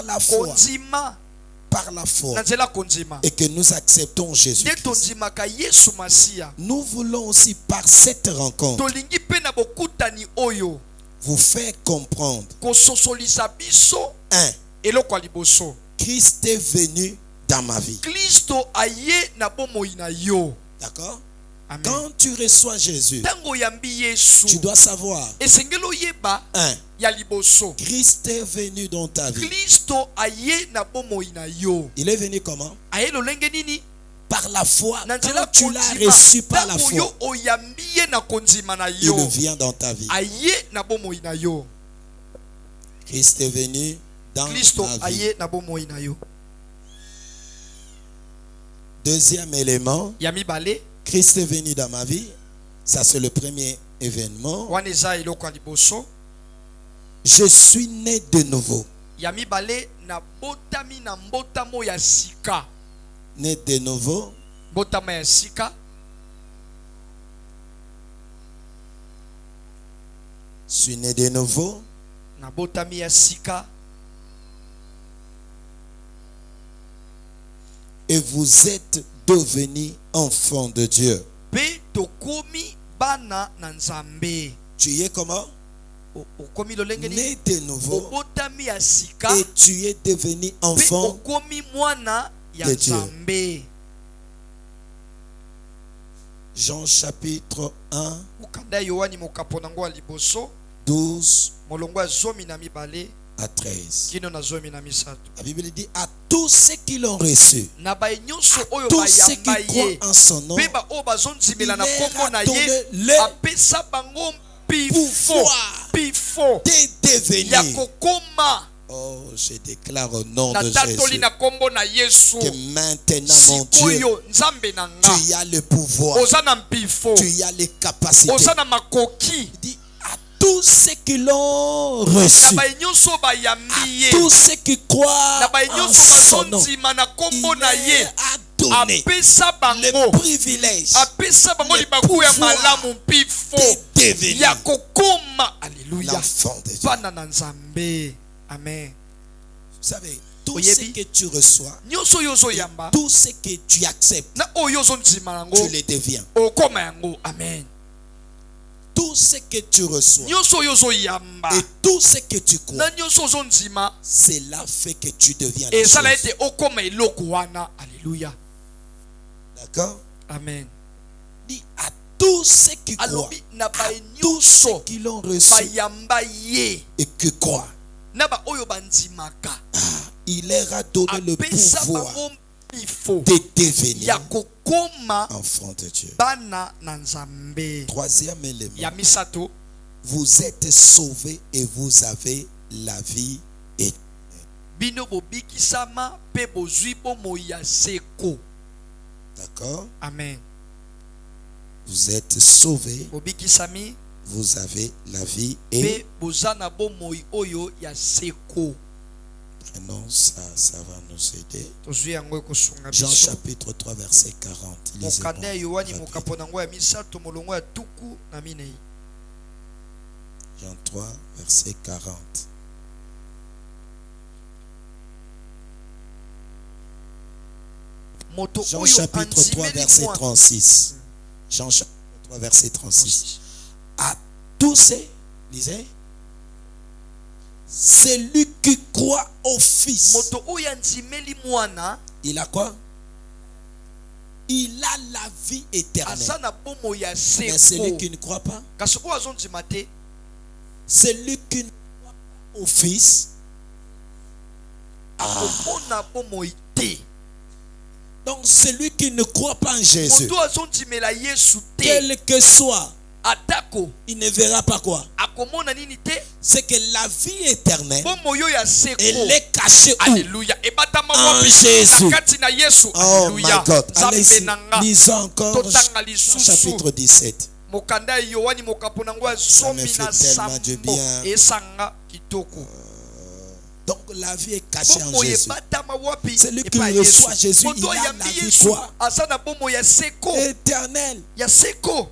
la foi,
konzima.
par la foi,
Na nzela konzima.
et que nous acceptons
Nde
Jésus-Christ.
tondimaka Yesu Masia.
Nous voulons aussi par cette rencontre
Tolingi pe na bokutani oyo
vous faire comprendre,
kososolisa biso
1.
eloko ya liboso.
Christ est venu dans ma vie.
Kristo aye na bomoi na yo.
D'accord?
Amen.
Quand tu reçois Jésus,
Tango yambi Yesu.
tu dois savoir,
Esengelo yeba
1.
ya liboso.
Christ est venu dans ta vie.
Kristo aye na bomoi na yo.
Il est venu comment?
Aye lolenge nini?
Par la foi.
Na nzela
Quand tu l'as
konzima.
reçu par la
Tango yo
foi,
oyambi ye na konzima na yo.
il vient dans ta vie.
Aye na bomoi na yo.
Christ est venu dans
Kristo
ta vie.
aye na bomoi na yo.
Deuxième élément,
Ya mibale
Christ est venu dans ma vie. Ça, c'est le premier événement.
wana eza eloko ya liboso.
Je suis né de nouveau.
Ya mibale na botami na mbotamo ya sika.
Né de nouveau.
Botama ya sika.
Je suis né de nouveau.
Na botami ya sika.
Et vous êtes devenus enfants de Dieu.
Pe tokomi bana na nzambe.
Tu es comment?
Okomi lolenge ni
Né de nouveau.
obotami ya sika.
Et tu es devenu
Pe
enfant.
okomi mwana ya
de Dieu.
nzambe.
Jean chapitre 1,
Ukanda Yohani mokapo nango ya liboso.
12
Molongo ya zomi na mibale.
à 13.
Kino na zomi na misato.
La Bible dit à tous ceux qui l'ont reçu,
Na baye nyonso oyo
tous ceux
bayamba
qui croient
ye.
en son nom,
Pe ba oyo bazonzimela na
il leur
kombo
a
na
donné
ye.
le
Apesa bango pifo.
pouvoir
Pifo.
de
Ya
devenir.
kokoma.
Oh, je déclare au nom
Na
de
tatoli
Jésus
na kombo na Yesu.
que maintenant, mon Dieu,
Sikoyo nzambe na nga.
tu as le pouvoir,
Oza na mpifo.
tu as les capacités.
Oza na makoki.
Il dit à tous ceux qui l'ont
Na
reçu,
baye nyonso bayambi ye.
tous ceux qui
Na
croient
baye
en
nyonso
son nom,
bazonzima na
il
kombo na ye.
leur a donné
Apesa
le
bango.
privilège
Apesa bango
le
libaku ya
pouvoir
malamu mpifo.
de devenir
Ya kokoma. Alléluia.
l'enfant de Dieu.
Bana na nzambe. Amen.
Vous savez, tout
Oyebi.
ce que tu reçois,
Nyonso yozo yamba.
tout ce que tu acceptes,
Na oyo zonzima nango.
tu le deviens.
Okoma yango. Amen.
Tout ce que tu reçois
Nyonso yozo yamba.
et tout ce que tu crois,
Na nyonso zonzima.
cela fait que tu deviens la
Ezala
chose.
ete okoma eloko wana. Alléluia.
D'accord?
Amen.
Dis à tous ceux qui croient,
Alobi na ba
tous ceux
nyonso
qui l'ont reçu
bayamba ye.
et qui croient,
Na ba oyo bandimaka.
il leur a donné le
Apesa
pouvoir
bango mpifo.
de devenir
Ya kokoma
enfant de Dieu.
bana na nzambe.
Troisième
Ya
élément,
misato.
vous êtes sauvés et vous avez la vie éternelle.
Bino bobikisama pe bozwi bomoi ya seko.
D'accord?
Amen.
Vous êtes sauvés,
Bobikisami
vous avez la vie
pe
et
boza na bomoi oyo ya seko.
prenons ça, ça va nous aider.
Tozwi yango ekosunga
Jean
biso.
chapitre 3 verset 40. Lisez-moi
Mokanda ya Yohani
rapide.
mokapo nango ya misato molongo ya tuku na minei.
Jean 3 verset 40.
Moto
Jean
oyo
chapitre 3
andimeli
verset
mwana.
36. Jean chapitre 3 verset 36. À tous ces, lisez, celui qui croit au Fils,
Moto oyo andimeli mwana
il a quoi? Il a la vie éternelle.
aza na bomoi ya
Mais celui
seko.
qui ne croit pas,
Kasi oyo azondima te.
celui qui ne croit pas au Fils,
Omona bomoi te.
donc celui qui ne croit pas en Jésus,
Moto azondimela Yesu te.
quel que soit
atako
il ne verra pas quoi?
akomona nini te
C'est que la vie éternelle,
bomoi oyo ya seko
elle est cachée où?
Alléluia ebatama
En
wapi
Jésus.
kati na Yesu
Oh my
Alléluia
God.
Nzambe
Allez,
nanga
lisons encore
totanga lisusu
chapitre 17.
mokanda ya Yohani mokapo nango ya zomi
me fait
na
tellement du
sambo
bien.
esanga kitoko
Donc la vie est cachée en
bomoi
Jésus.
ebatama wapi
Celui qui
epai ya Yesu.
reçoit Jésus,
Moto
il a
ayambi
la vie
Yesu
quoi?
aza na bomoi ya seko
Éternel.
ya seko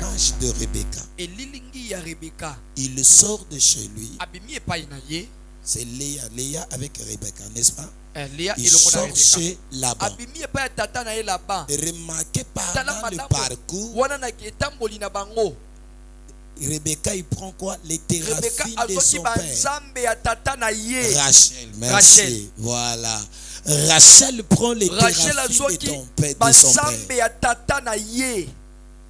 L'âge de Rebecca,
elilingi ya Rebeka
il sort de chez lui.
abimi epai na ye
C'est Léa avec Rebecca, n'est-ce pas?
Léa
Il
elongo na
sort
Rebeka
chez Laban.
abimi epai ya tata na ye Laban
Remarquez
tala
pendant le
malamu
parcours,
wana na etamboli na bango
Rebecca il prend quoi? Les
Rebeka
téraphines de
azwaki
son père.
banzambe ya tata na ye
Rachel, merci.
Rachel.
Voilà. Rachel prend les
Rachel
téraphines de
azwaki
ton père, de son
banzambe
père.
ya tata na ye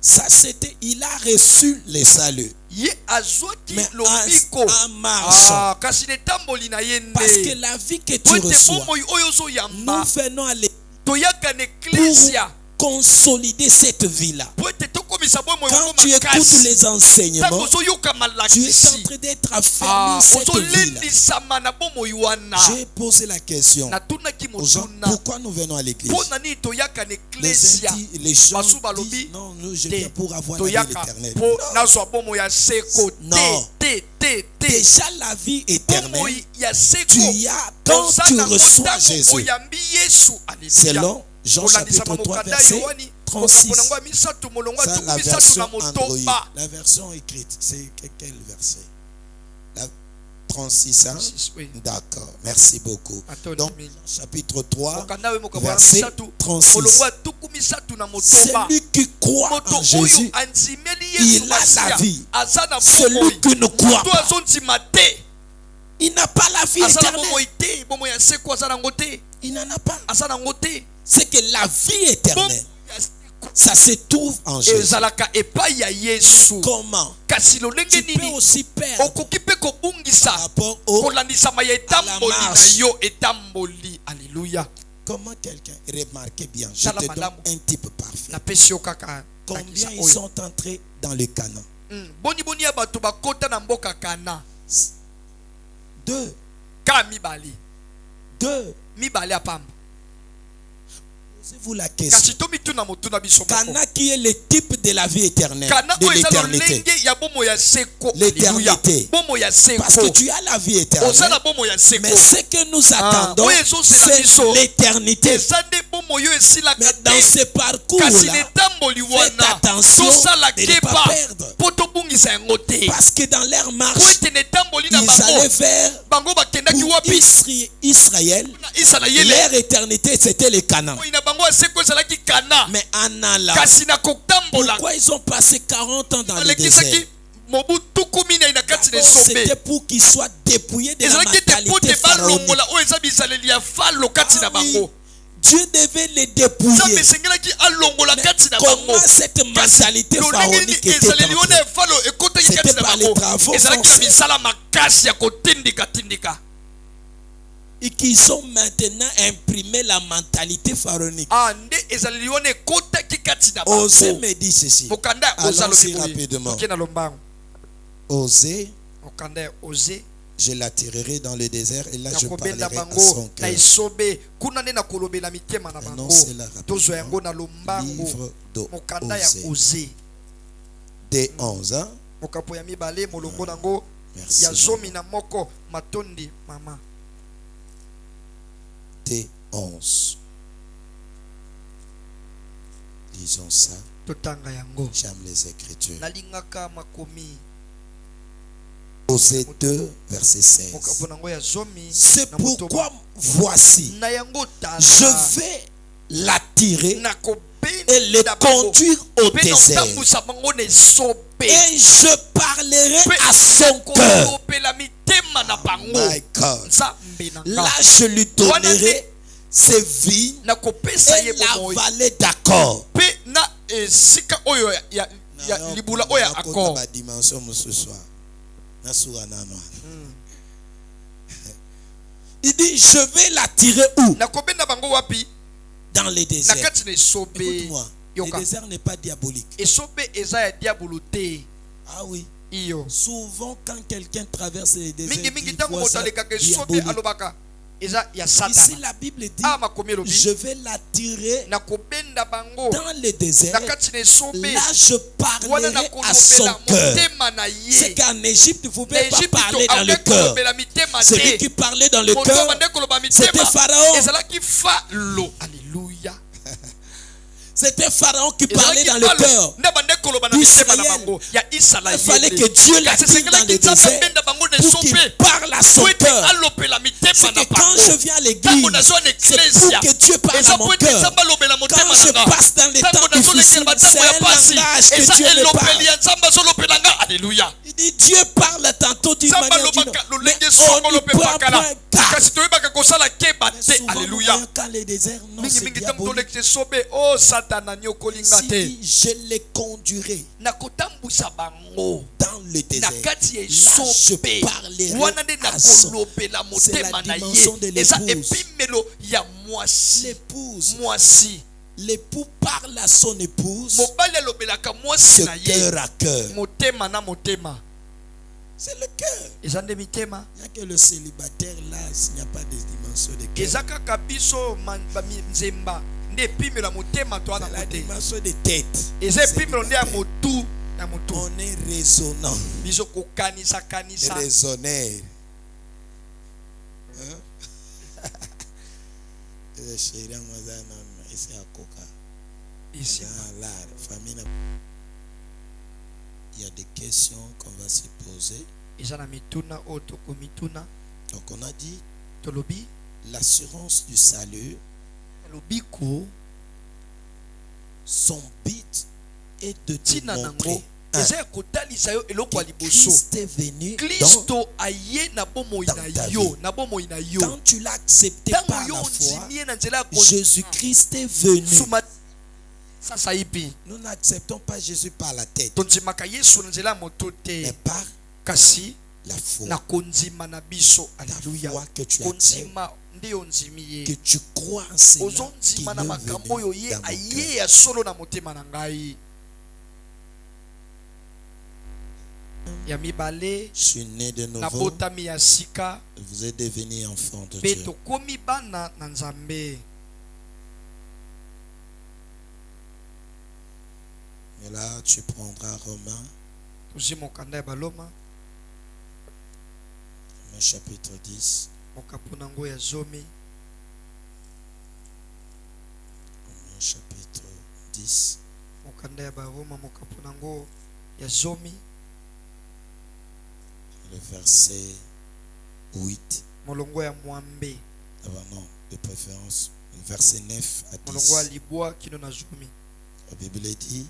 Ça c'était, il a reçu le salut.
ye azwaki
Mais
lobiko
en marchant,
kasi netamboli na ye
parce que
nde
la vie que
po
tu
ete
reçois,
bomoi oyo ozoyamba
nous venons à
toyaka na eklesia
consolider cette vie-là.
po ete tokomisa bomoi
Quand
yango
tu écoutes
makasi
les
ntango
enseignements,
ozoyoka
tu es en
malakisi
train d'être affermi cette vie-là.
ozolendisama na bomoi wana
J'ai posé la question
natunaki
aux gens,
motuna
pourquoi nous venons à l'église?
mpo na nini toyaka na
Les
eklesia
gens
basu
disent,
balobi
non, nous, je
te
viens pour avoir la vie
toyaka
éternelle.
mpo nazwa bomoi ya seko
Non.
te
Déjà la vie éternelle,
bomoi ya seko
tu as quand
toza
tu
nango
reçois
ntango
Jésus.
oyambi yesu Alléluia.
Selon Jean
kolandisama
chapitre 3
mokanda
verset
yohani
36.
mokambo nango ya misato molongo ya
Ça,
tuku
la
misato
version
na
Android.
motoba
La version écrite, c'est quel verset? La 36, hein?
36, oui.
D'accord, merci beaucoup.
Attends,
Donc,
mille.
chapitre 3,
mokanda oyo mokambo ya
verset
misato
36.
molongo ya tuku misato na motoba
Celui qui croit
moto
en Jésus,
oyo andimeli
il
yesu
a la
masiya
vie.
aza na
Celui
bomoi
qui ne croit
moto
pas,
azondima te
il n'a pas la vie
aza na
éternelle.
bomoi te bomoi ya seko aza nango te
Il n'en a pas.
aza nango te
C'est que la vie éternelle,
bomoi ya seko
ça se trouve en Jésus.
ezalaka epai ya yesu
Comment?
kasi lolenge
Tu peux
nini
aussi perdre
okoki mpe
par
kobungisa
rapport au...
kolandisama ya etamboli na
marche.
yo etamboli Alléluia.
Comment quelqu'un, remarquez bien, je
Tala
te donne
malamu.
un type parfait.
napesi yo kaka
Combien
ndakisa
ils
oyo.
sont entrés dans le canon?
boni ya bato bakota na mboka kana
2.
ka mibale
2.
mibale apamba
Posez-vous la question.
kasi tomituna motuna biso moko
Cana qui est le type de la vie éternelle,
kana
de
oyo eza
l'éternité.
lolenge ya bomo ya seko
L'éternité.
Alléluia. Bomo ya
Parce que
seko
tu as la vie
oza
éternelle.
na bomo ya seko
Mais ce que nous attendons,
oui, ils ont cela dit,
c'est l'éternité.
eza nde bomo oyo esilaka
Mais dans
te
ce
kasi
parcours-là,
netamboli
faites
wana
attention
tosala
de ne pas
keba
perdre.
mpo tobungisa yango te
Parce que dans leur
po
marche,
ete netamboli na
ils allaient
bango
faire
bango bakendaki
pour
wapi
Israël,
na isalaele
leur éternité, c'était le Canaan.
moi na bango ya seko ezalaki kana
Mais en allant,
kasi na kotambola
pourquoi ils ont passé 40 ans dans le désert?
alekisaki mobu tuku minei na kati na
D'abord,
esombe
c'était pour qu'ils soient dépouillés de la
ezalaki ete po
mentalité
te
pharaonique.
balongola oyo eza bizaleli ya falo kati na
Ah oui,
bango
Dieu devait les
nzambe
dépouiller.
esengelaki alongola
Mais
kati na bango
comment cette mentalité
lolenge nini
pharaonique était
ezaleli wana
entrée?
ya falo ekotaki
C'était
kati na
par les
bango
travaux
ezalaki na
forcés.
misala makasi ya kotindika
Et qu'ils ont maintenant imprimé la mentalité pharaonique.
nde ezaleli wana ekotaki kati na
Osez
bango
me dire ceci.
mokanda ya oze
Allons-y
alobi boye
rapidement.
oke na lombango
Osez,
mokanda ya oze
je l'attirerai dans le désert et là je
nakobenda
parlerai à
bango
son
na
cœur.
esobe kuna nde nakolobela mitema na bango
Annoncez-la rapidement.
tozwa yango na lombango
Livre de
mokanda ya
Osée.
oze
Des 11 ans.
mokapo ya mibale molongo nango
Merci.
ya zomi na moko matondi mama
Des 11. Lisons ça.
totanga yango
J'aime les Écritures.
nalingaka makomi
Osée 2, verset 16.
mokapo nango ya zomi
C'est
na motoba.
pourquoi voici,
na yango
je
tala
vais l'attirer
nakobenda
et le
bango
conduire au
mpe
désert.
nakotambusa bango na esobe
Et je parlerai
mpe
à son cœur.
nakolobela mitema na bango
My God.
nzambe na
Là,
nga
je lui donnerai ses vignes
nakopesa
et
ye
la
bomoi
vallée d'accord.
mpe na esika oyo ya libula oyo ya akor
dimension ce soir. Il dit, je vais l'attirer où?
nakobenda bango wapi
Dans les
na
déserts.
kati na esobe
Écoute-moi. Le désert n'est pas diabolique.
esobe eza ya diabolo te.
Ah oui.
Iyo
Souvent, quand quelqu'un traverse les déserts,
mingi
il
tango
voit
moto
ça
alekaka esobe
diabolique.
alobaka eza ya
Ici,
Satan.
la Bible dit,
Makomi elobi
je vais l'attirer
na kobenda bango
dans le désert.
na kati na esobe
Là, je
wana na
parlerai à son
kolobela
cœur.
motema na
C'est
ye.
qu'en Égypte, vous ne
Na
pouvez pas
Egypte
parler dans le
akoki
cœur.
kolobela mitema
Celui
te.
qui parlait dans le
Moto
cœur,
abande koloba
c'était
mitema
Pharaon.
ezalaki Falo. Alléluia.
C'était Pharaon qui parlait dans le cœur. Il fallait que Dieu l'attire dans le désert pour qu'il parle à son cœur. C'est que quand je viens à l'église, c'est pour que Dieu parle à mon cœur. Quand je passe dans les temps difficiles, c'est un langage que Dieu me parle.
Alléluia.
Il dit Dieu parle tantôt d'une manière ou d'une autre, mais on n'y prend point garde.
Alléluia.
Quand les déserts, non, c'est
Mingi
diabolique.
oh Satan nyokolinga
Ici,
te.
dit, je les conduirai
Nakotambusa bango
dans le désert.
nakati ya
Là, je
esobe
parlerai
wana nde
à son.
nakolobela
C'est la
motema na
dimension de
ye eza
l'épouse.
epimelo ya mwasi.
L'épouse,
Mwasi
l'époux parle à son épouse
mobali alobelaka mwasi
de
na ye
cœur à cœur.
motema na motema.
C'est le cœur.
Eza nde mitema.
Il n'y a que le célibataire là, il n'y a pas de dimension de cœur.
eza kaka biso nzemba nde epimelo ya motema to wana
C'est la
kote.
dimension de tête.
eza epimelo nde ya motu ya motu.
On est résonnant.
biso kokanisa kanisa.
Raisonnaire. Hein? Chérie, moi, ça, non, c'est à coca.
Ici.
Dans l'art, famille, il y a des questions qu'on va se poser.
eza na mituna oyo tokomituna.
Donc, on a dit
tolobi
l'assurance du salut.
lobiko
Son but est de te
tina
montrer
nango eza ya kotalisa yo eloko ya
que
liboso.
Christ est venu dans,
Kristo aye na bomoi
dans
na
ta
yo
vie.
na bomoi na yo.
Quand tu l'as accepté
Ntango
par
yo
la foi,
ondimi ye na nzela ya
Jésus-Christ est venu.
kosuma sasa ipi
Nous n'acceptons pas Jésus par la tête,
tondimaka Yesu na nzela ya moto
mais
te
par
kasi
la foi.
na kondima na biso.
La
Alléluia.
foi que tu acceptes,
kondima nde ondimi ye
que tu crois en cela, qu'il
ozondima na
est
makambo oyo
venu
ye
dans mon
aye
cœur.
ya solo na motema na ngai. Ya mibale
Je suis né de
na
nouveau,
botami ya sika
vous êtes devenu enfant de
mpe
Dieu.
tokomi bana na Nzambe.
Et là, tu prendras Romains,
tozwi mokanda ya baloma
Romains chapitre 10,
mokapu nango ya zomi
Romains chapitre 10,
mokanda ya baroma mokapu nango ya zomi
le verset 8.
molongo ya mwambe
Ah bah non, de préférence, verset 9 à
molongo ya
10.
libwa kino na zomi.
La Bible dit,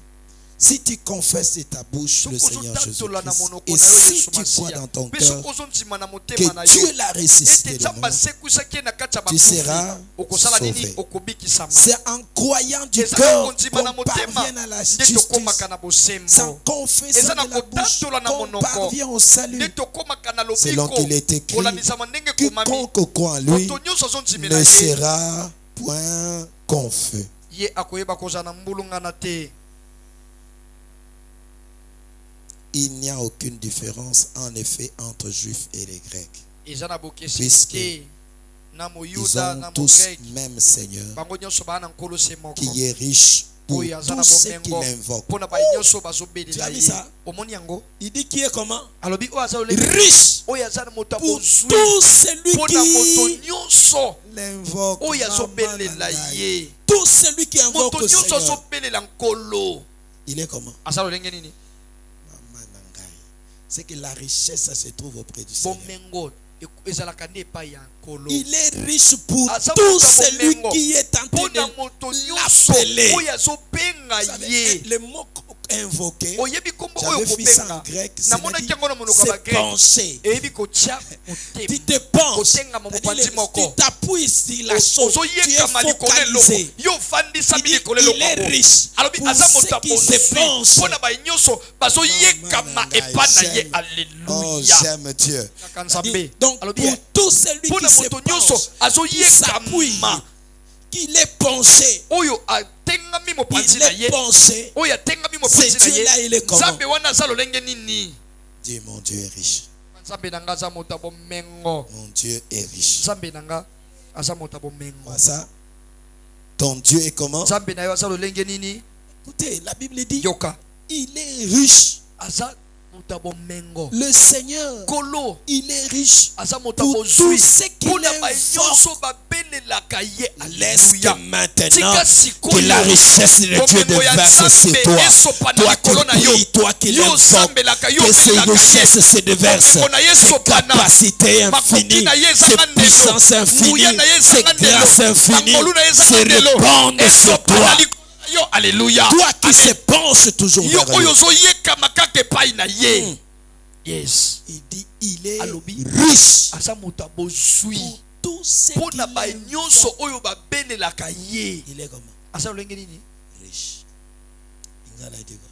si tu confesses de ta bouche le
Soki
Seigneur
ozotatola na
Jésus-Christ,
monoko
et
na yo
si
Yesu
tu crois
Masiya,
dans ton
mpe
cœur
soki ozondima na motema na
que
yo
Dieu l'a ressuscité
ete
de
nzambe
mort,
asekwisaki ye na kati ya
tu seras
bakufi okosala nini?
sauvé.
Okobikisama.
C'est en croyant du
eza na
cœur
kondima na
qu'on
motema
parvient à la
nde
justice.
tokomaka na
Sans
bosembo.
confesser
eza na
de la bouche
kotatola na
qu'on
monoko
parvient au salut.
nde tokomaka na
Selon
lobiko
qu'il est écrit,
kolamisama ndenge komami.
quiconque croit en lui
moto nyonso azondimela
ne
ye
sera point confus.
ye akoyeba kozala na mbulungana te.
Il n'y a aucune différence en effet entre juifs et les grecs.
eza na bokeseni
Puisque
te na
Ils
moyuda na
ont tous
mogrek
même Seigneur
bango nyonso baa na nkolo se moko
qui est riche pour
oyo aza na
tous ceux qui
bomengo
l'invoquent.
mpona baye nyonso bazobelela
Tu as vu
ye.
ça?
omoni yango
Il dit qui est comment?
alobi oyo aza lolenge
Riche
oyo aza na moto
pour
abozwi
tout celui
mpona moto
qui
nyonso
l'invoque.
oyo azobelela ye.
Tout celui qui invoque
moto
le
nyonso
Seigneur.
azobelela nkolo
Il est comment?
aza lolenge nini?
Maman Nangai. C'est que la richesse ça se trouve auprès du Seigneur.
bomengo ezalaka nde epai ya nkolo.
Il est riche pour
Aza
tout
moto
celui
bomengo.
qui est en train
mpona
de
moto nyonso
l'appeler.
oyo azobenga
Vous savez,
ye.
le mot invoqué,
oyebi kombo oyo
j'avais vu ça en
kobenga
grec,
namonaki yango na monoko ya
c'est
bagrek
pencher.
eyebi kotia
Tu te
motema
penches,
kotengama mopanzi
c'est-à-dire,
moko
tu t'appuies sur la chose, tu es
ozoyekama likolo eloko
focalisé.
yo ofandisami
Il dit,
likolo
il est
eloko
riche
alobi
pour
aza moto
ceux qui se
abozwi
pensent.
mpona baye nyonso bazoyekama
Maman,
epa na ye.
j'aime. Oh,
Alleluya.
j'aime Dieu.
kaka nzambe
Donc,
alobi
pour tout celui qui
mpona
se
moto
penche,
nyonso
qui s'appuie,
azoyekama
qu'il est penché,
oyo
est pensé, c'est Dieu-là, il est comment?
Dis, mon Dieu est riche. Mon Dieu est riche. Quoi ça? Ton Dieu est comment? Écoutez, la Bible dit, il est riche. Le Seigneur, il est riche pour tout ce qu'il invoque. Laisse que maintenant que la richesse de Dieu déverse sur toi. Toi qui pries, toi qui l'invoques, que ces richesses se déversent. Ces capacités infinies, ces puissances infinies, ces grâces infinies se répandent sur toi.
Alléluia.
Toi qui se penches toujours vers lui.
Yes.
Il dit, il est riche pour tout ce qu'il invoque. Il est comment? Riche. Il a dit quoi?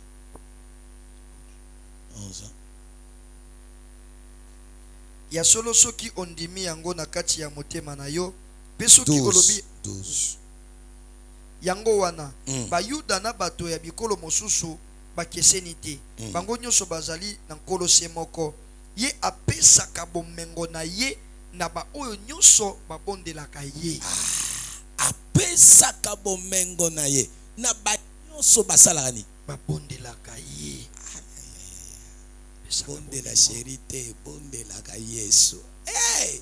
11 ans.
Ya solo soki ondimi yango na kati ya motema na yo pe soki olobi
12.
yango wana bayuda na bato ya bikolo mosusu bakeseni te bango nyonso bazali na nkolo se moko ye apesaka bomengo na ye na ba oyo nyonso babondelaka ye.
Apesaka bomengo na ye na ba nyonso basalaka ni
babondelaka ye.
Bonde la charité, bonde la Yesu. Hey!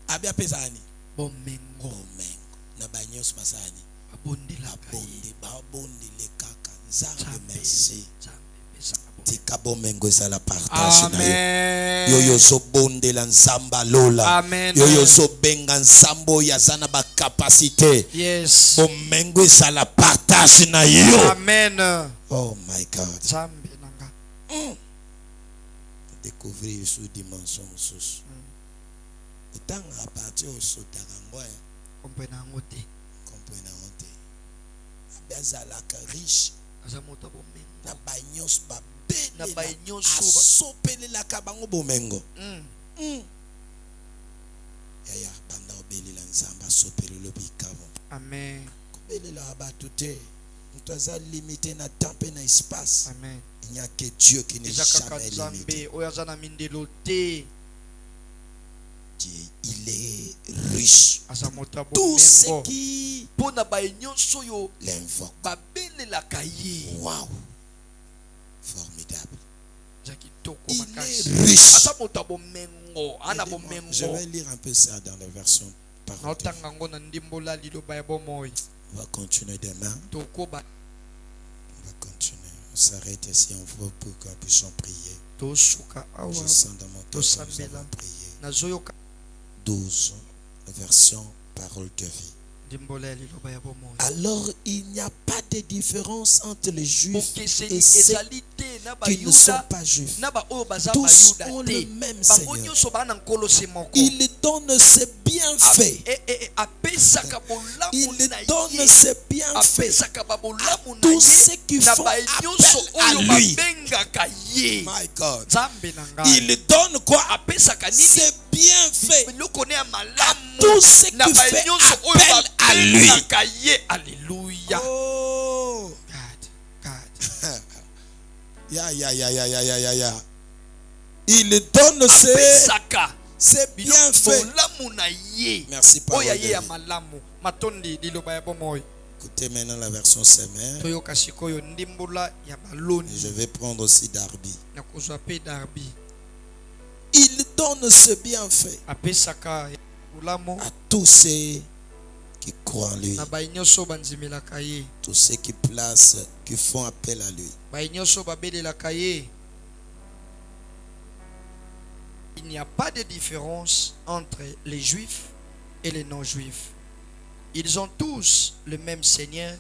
Abia pesani
bomengo
na ba nyonso basani
babondelaka ye.
Babonde le kaka nzambe merci. Tika bomengo eza la partage na ye. Yoyo so bonde la nzamba lola. Yoyo so benga nzambo ya zana ba capacité.
Yes.
Bomengo eza la partage na yo.
Amen.
Oh my God.
Nzambe nanga.
Découvrir sous dimension sous. Autant à partir au sotaka ngoya.
Comprena ngote.
Comprena ngote. Abazalaka riche.
Azamota bomengo.
Na banyos ba be
na banyos
sopele la kabango bomengo. Yaya banda obeli la nzamba sopele lo bikabo.
Amen.
Kobeli la batute. Mutaza limité na temps et na espace.
Amen.
Il n'y a que Dieu qui n'est jamais limité. Dieu, il est riche. Tout ce qui l'invoque. Wow. Formidable. Il est riche. Je vais lire un peu ça dans la version parole. On va continuer demain. On va continuer. On s'arrête ici en voix pour que nous puissions prier. Je sens dans mon cœur que nous allons prier. 12, version parole de vie. Alors il n'y a pas de différence entre les juifs et ceux qui ne sont pas juifs. Tous ont le même Seigneur. Il donne ses bienfaits. Il donne ses bienfaits à tous ceux qui font appel à lui. My God. Il donne quoi? Ses bienfaits à tous ceux qui font appel à lui.
Alléluia.
Oh.
God.
Ya. Il donne ses bienfaits. Merci pour écoutez maintenant la version semaine. Je vais prendre aussi Darby. Il donne ses bienfaits à tous ceux qui croient en lui. Tous ceux qui placent, qui font appel à lui.
Il n'y a pas de différence entre les juifs et les non-juifs. Ils ont tous le même Seigneur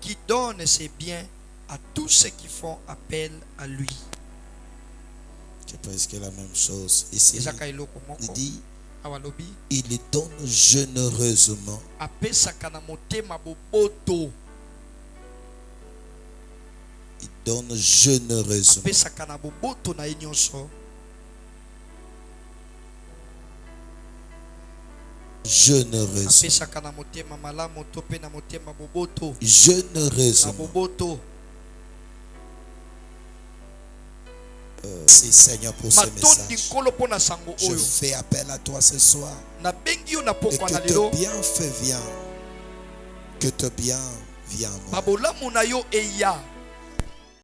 qui donne ses biens à tous ceux qui font appel à lui.
C'est presque la même chose ici. Il dit, il donne généreusement. Il donne généreusement.
Généreusement. Généreusement. Merci Seigneur pour ce message. Je fais appel à toi ce soir. Et que te bienfait vienne. Que te bien vienne.